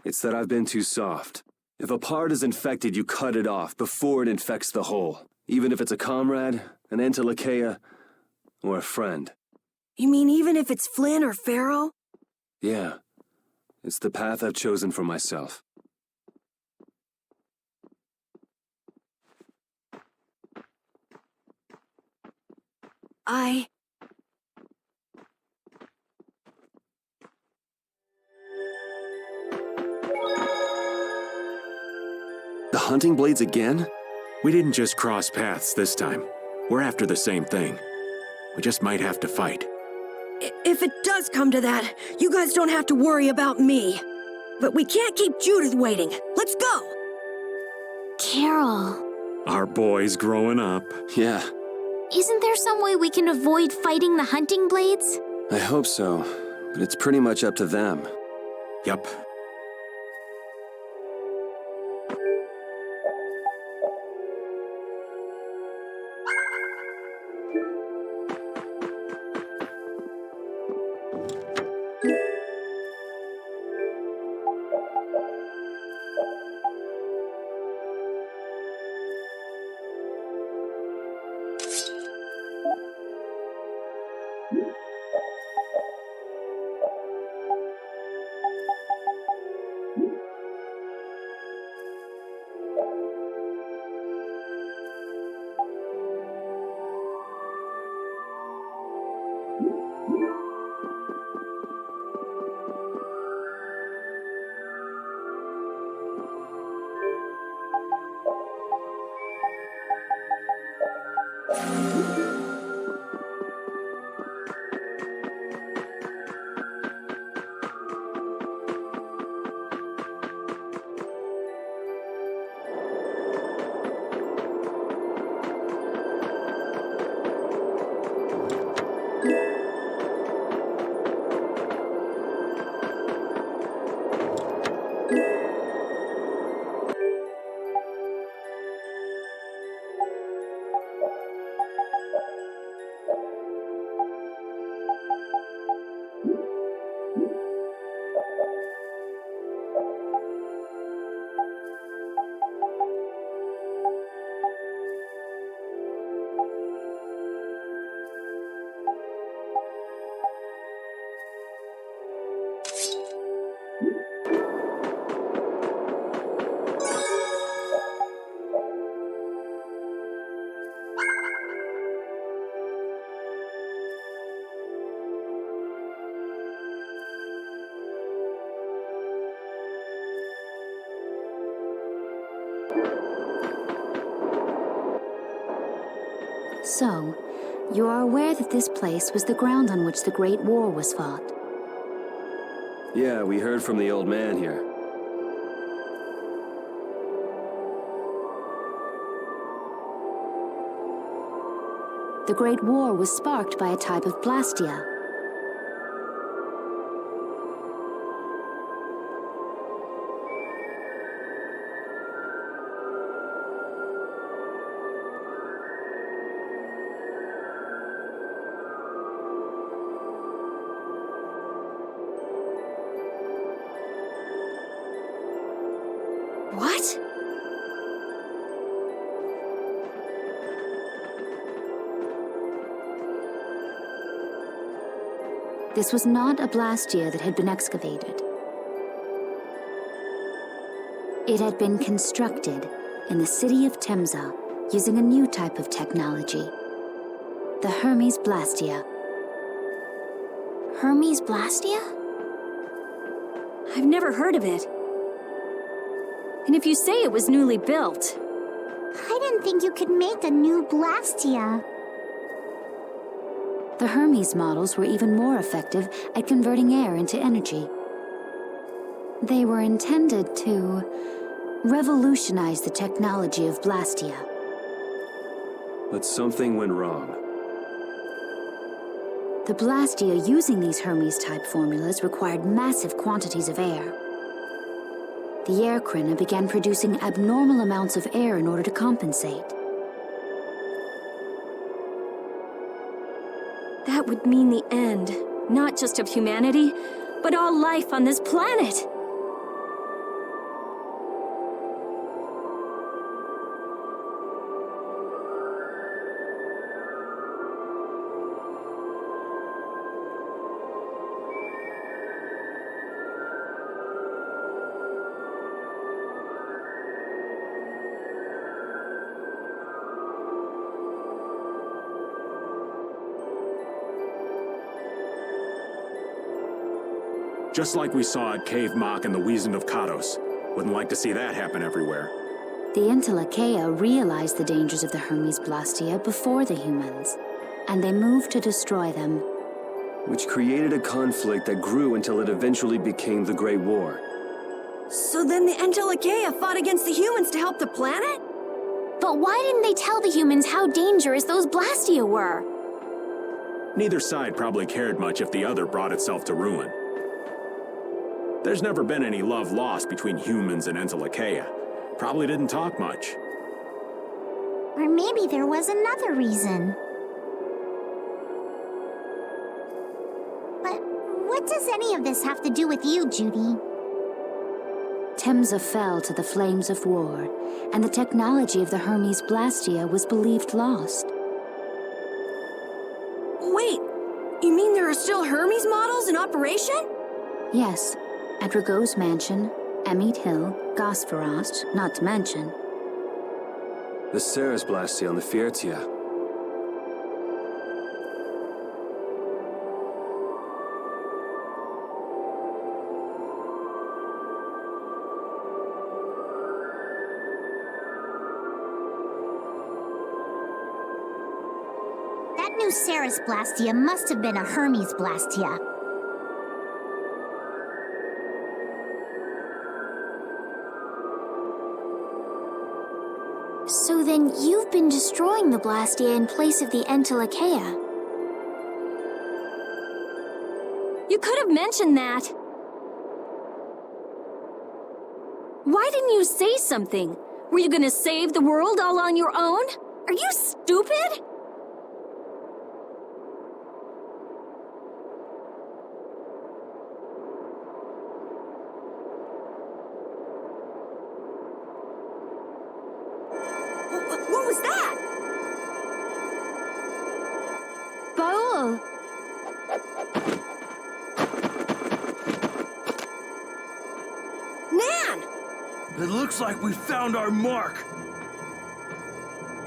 it's that I've been too soft. If a part is infected, you cut it off before it infects the whole. Even if it's a comrade, an Entelikeia, or a friend. You mean even if it's Flynn or Pharaoh? Yeah. It's the path I've chosen for myself. The hunting blades again? We didn't just cross paths this time. We're after the same thing. We just might have to fight. If it does come to that, you guys don't have to worry about me. But we can't keep Judith waiting. Let's go! Carol. Our boy's growing up. Yeah, Isn't there some way we can avoid fighting the hunting blades? I hope so, but it's pretty much up to them. Yup. So, you are aware that this place was the ground on which the Great War was fought. Yeah, we heard from the old man here. The Great War was sparked by a type of blastia. What? This was not a blastia that had been excavated. It had been constructed in the city of Temza using a new type of technology, the Hermes Blastia. Hermes Blastia? I've never heard of it. And if you say it was newly built... I didn't think you could make a new Blastia. The Hermes models were even more effective at converting air into energy. They were intended to revolutionize the technology of Blastia. But something went wrong. The Blastia using these Hermes-type formulas required massive quantities of air. The air Krina began producing abnormal amounts of air in order to compensate. That would mean the end, not just of humanity, but all life on this planet. Just like we saw at Cave Mach and the Wiesen of Kados. Wouldn't like to see that happen everywhere. The Entelekea realized the dangers of the Hermes Blastia before the humans, and they moved to destroy them. Which created a conflict that grew until it eventually became the Great War. So then the Entelekea fought against the humans to help the planet? But why didn't they tell the humans how dangerous those Blastia were? Neither side probably cared much if the other brought itself to ruin. There's never been any love lost between humans and Entelekea. Probably didn't talk much. Or maybe there was another reason. But what does any of this have to do with you, Judy? Temza fell to the flames of war, and the technology of the Hermes Blastia was believed lost. Wait, you mean there are still Hermes models in operation? Yes, at Rago's mansion, Amit Hill, Gosferost, not to mention. The Ceres Blastia on the Fiertia. Nuceris Blastia must have been a Hermes Blastia. So then you've been destroying the Blastia in place of the Entelechea. You could have mentioned that. Why didn't you say something? Were you gonna save the world all on your own? Are you stupid? What was that? Baul! Nan! It looks like we found our mark.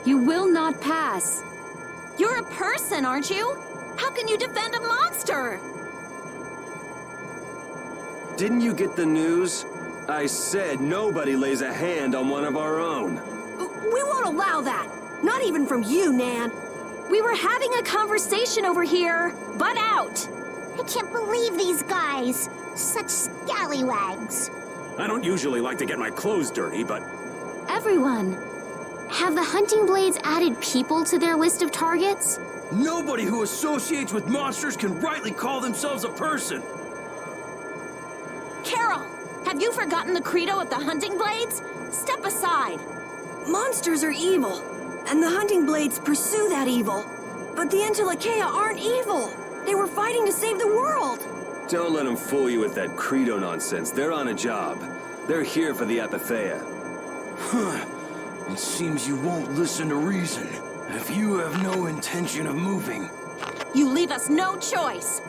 You will not pass. You're a person, aren't you? How can you defend a monster? Didn't you get the news? I said nobody lays a hand on one of our own. We won't allow that. Not even from you, Nan. We were having a conversation over here. Butt out! I can't believe these guys. Such scallywags. I don't usually like to get my clothes dirty, but... Everyone, have the hunting blades added people to their list of targets? Nobody who associates with monsters can rightly call themselves a person. Carol, have you forgotten the credo of the hunting blades? Step aside. Monsters are evil, and the hunting blades pursue that evil. But the Entelechea aren't evil. They were fighting to save the world. Don't let them fool you with that credo nonsense. They're on a job. They're here for the Apatheia. It seems you won't listen to reason. If you have no intention of moving... You leave us no choice.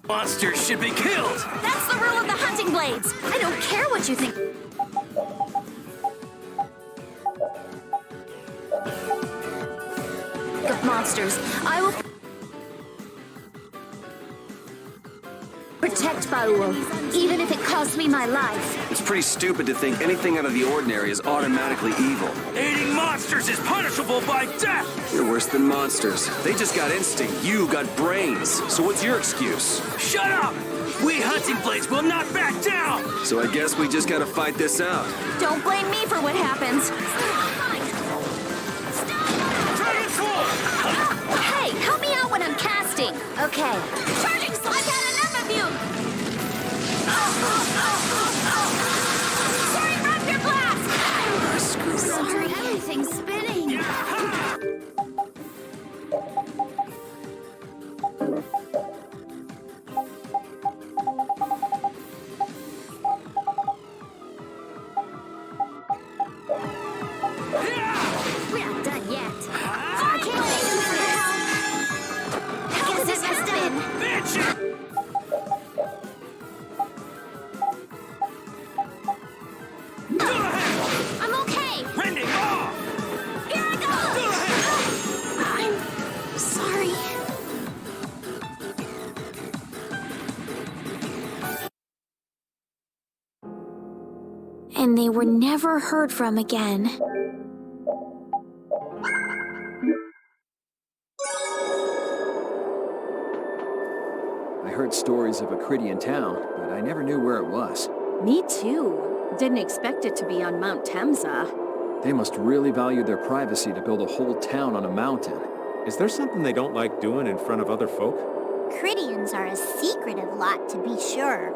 Monsters should be killed! That's the rule of the hunting blades. I don't care what you think. Of monsters, I will protect Baul, even if it costs me my life. It's pretty stupid to think anything out of the ordinary is automatically evil. Aiding monsters is punishable by death! You're worse than monsters. They just got instinct. You got brains. So what's your excuse? Shut up! We hunting blades will not back down! So I guess we just gotta fight this out. Don't blame me for what happens. Hey, help me out when I'm casting. Okay. Charging, so I've had enough of you. Sorry, raptor blast! Sorry, everything's spinning. We're not done yet. I can't wait to Guess it must have been. I'm okay. Rending off! Here I go. I'm sorry. And they were never heard from again. I heard stories of a Cridian town, but I never knew where it was. Me too. Didn't expect it to be on Mount Temsa. They must really value their privacy to build a whole town on a mountain. Is there something they don't like doing in front of other folk? Cridians are a secretive lot, to be sure.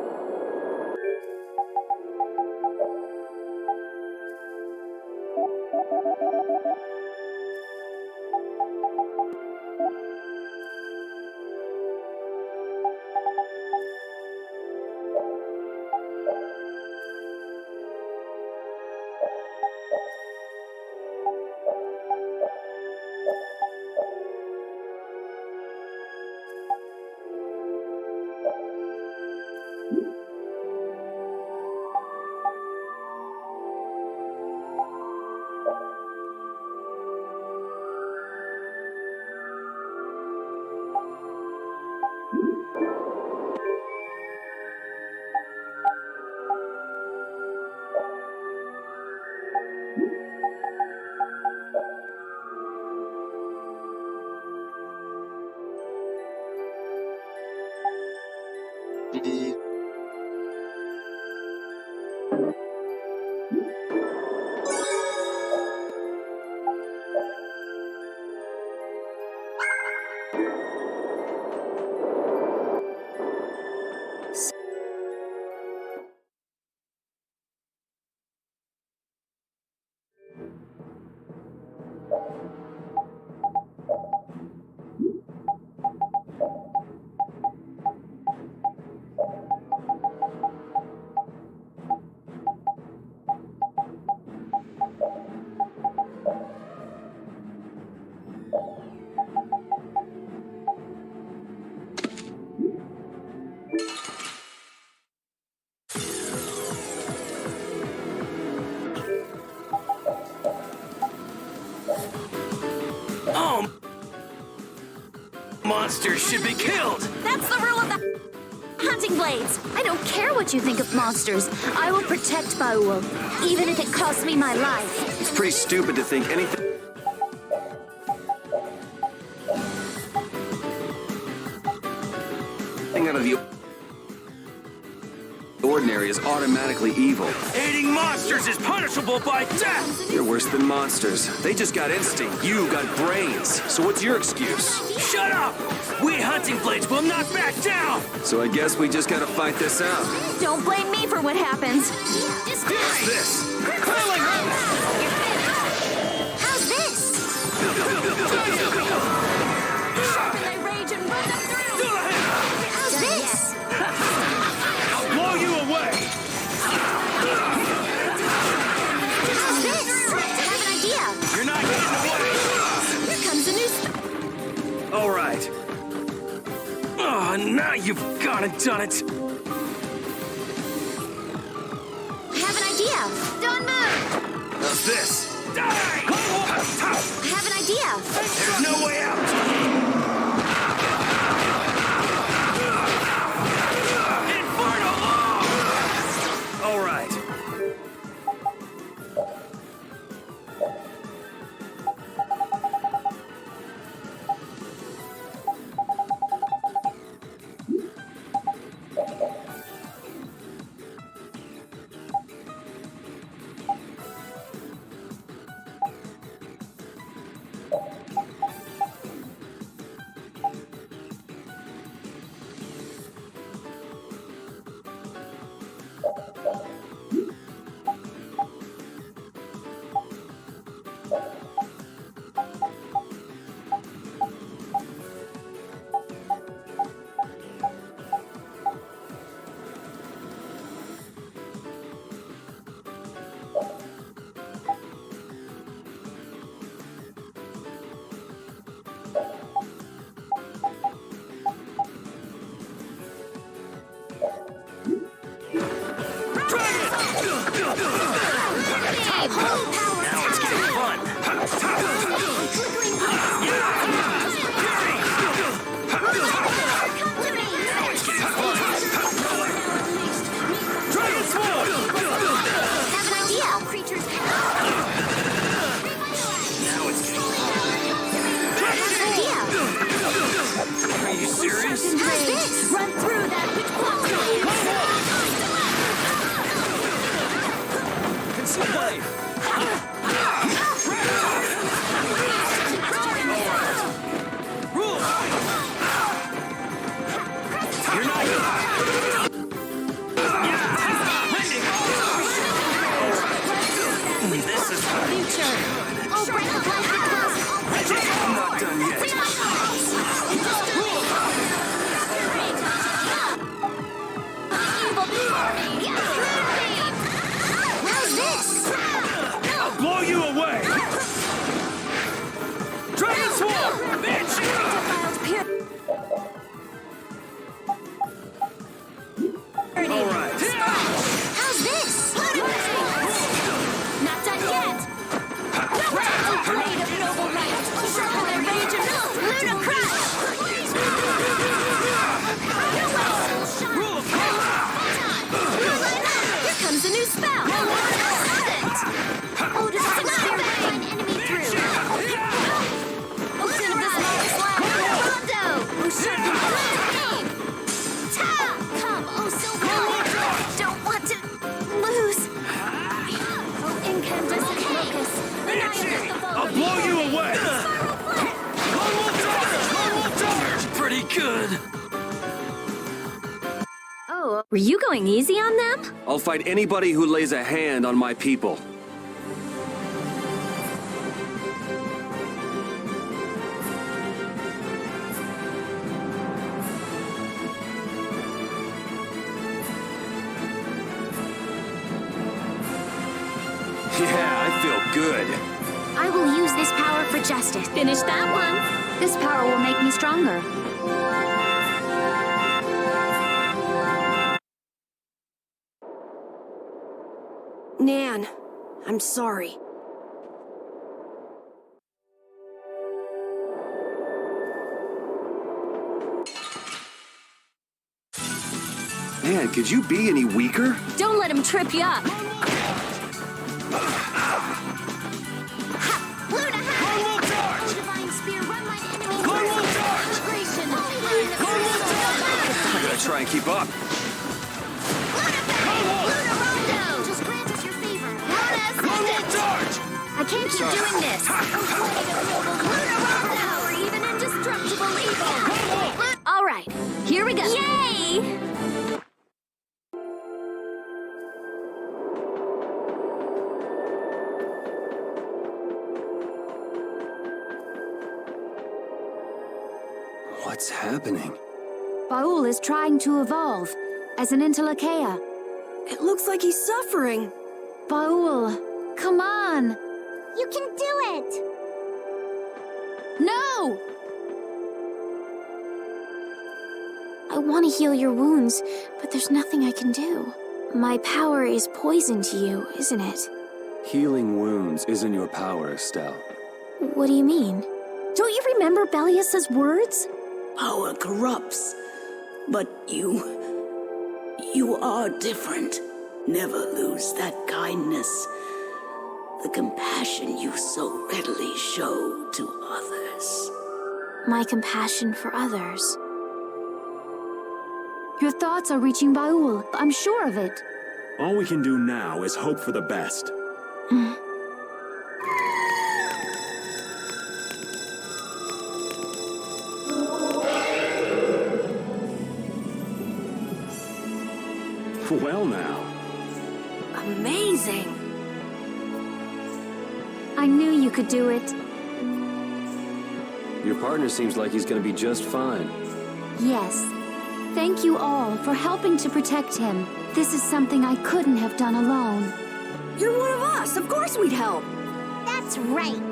Monsters should be killed! That's the rule of the hunting blades. I don't care what you think of monsters. I will protect Baul, even if it costs me my life. It's pretty stupid to think anything out of the ordinary is automatically evil. Aiding monsters is punishable by death! You're worse than monsters. They just got instinct. You got brains. So what's your excuse? Shut up! We hunting blades will not back down! So I guess we just gotta fight this out. Don't blame me for what happens. Who's this? How's this? I rage and run them through. How's this? I'll blow you away! How's this? I have an idea. You're not getting away! Here comes a new All right. Oh, now you've gone and done it! I have an idea. Don't move. How's this? Die! I have an idea. There's no way out! Infernal law! All right. Now it's getting fun! Now it's getting fun! Dragon Sword! Have an idea. Creatures Now it's getting fun! Dragon Sword! Are you serious? How's this? Run through that which blocks me. Here it is. How's this? Not done yet! Blade of noble light! Sharpen their rage and Luna crush! Here comes a new spell! Oh, does it slam an enemy through? Open this modest lab! Rondo! Oh, sharpen aim! Ta! Come, oh, Silver! Don't want to lose! Oh, incandescent locus! Annihilate the vulgar! I'll blow you away! Pretty good. Oh, were you going easy on them? I'll fight anybody who lays a hand on my people. Yeah, I feel good. I will use this power for justice. Finish that one. This power will make me stronger. Nan, I'm sorry. Man, could you be any weaker? Don't let him trip you up. Luna High! Divine Spear, run my enemy through! Integration! I'm gonna try and keep up. Luna Rondo! Just grant us your favor! Luna Assistant! I can't keep doing this! Luna Rondo! Power even indestructible evil! All right, here we go. Yay! What's happening? Baul is trying to evolve as an Interlachea. It looks like he's suffering. Baul, come on! You can do it! No! I want to heal your wounds, but there's nothing I can do. My power is poison to you, isn't it? Healing wounds isn't your power, Estelle. What do you mean? Don't you remember Bellius's words? Power corrupts, but you are different. Never lose that kindness, the compassion you so readily show to others. My compassion for others. Your thoughts are reaching Baul. I'm sure of it. All we can do now is hope for the best. Well now. Amazing. I knew you could do it. Your partner seems like he's gonna be just fine. Yes. Thank you all for helping to protect him. This is something I couldn't have done alone. You're one of us. Of course we'd help. That's right.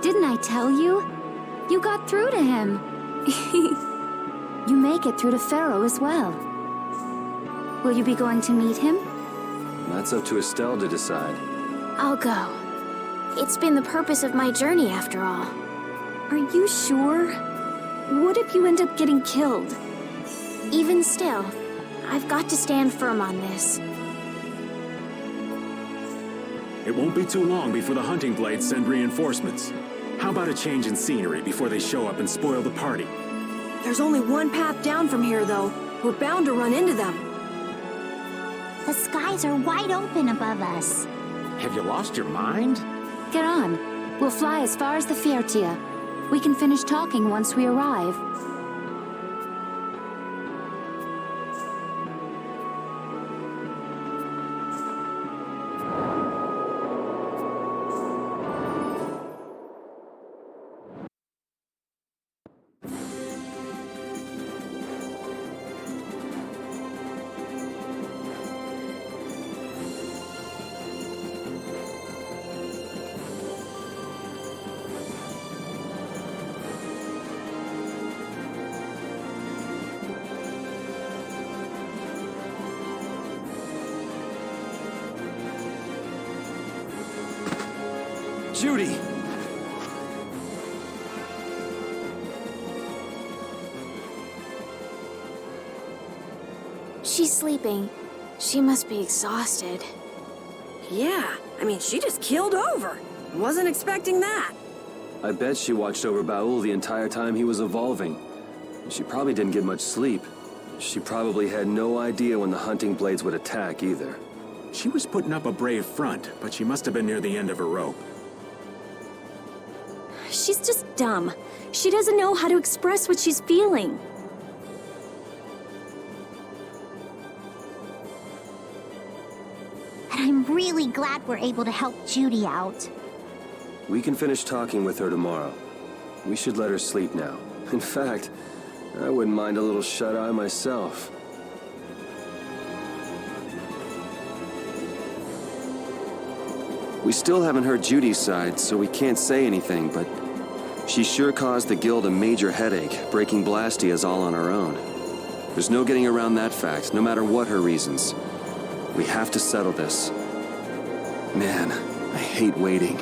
Didn't I tell you? You got through to him. You make it through to Pharaoh as well. Will you be going to meet him? That's up to Estelle to decide. I'll go. It's been the purpose of my journey, after all. Are you sure? What if you end up getting killed? Even still, I've got to stand firm on this. It won't be too long before the hunting blades send reinforcements. How about a change in scenery before they show up and spoil the party? There's only one path down from here, though. We're bound to run into them. The skies are wide open above us. Have you lost your mind? Get on. We'll fly as far as the Fiertia. We can finish talking once we arrive. Judy! She's sleeping. She must be exhausted. Yeah, I mean, she just keeled over. Wasn't expecting that. I bet she watched over Baul the entire time he was evolving. She probably didn't get much sleep. She probably had no idea when the hunting blades would attack either. She was putting up a brave front, but she must have been near the end of her rope. She's just dumb. She doesn't know how to express what she's feeling. And I'm really glad we're able to help Judy out. We can finish talking with her tomorrow. We should let her sleep now. In fact, I wouldn't mind a little shut-eye myself. We still haven't heard Judy's side, so we can't say anything, but she sure caused the guild a major headache, breaking Blastias all on her own. There's no getting around that fact, no matter what her reasons. We have to settle this. Man, I hate waiting.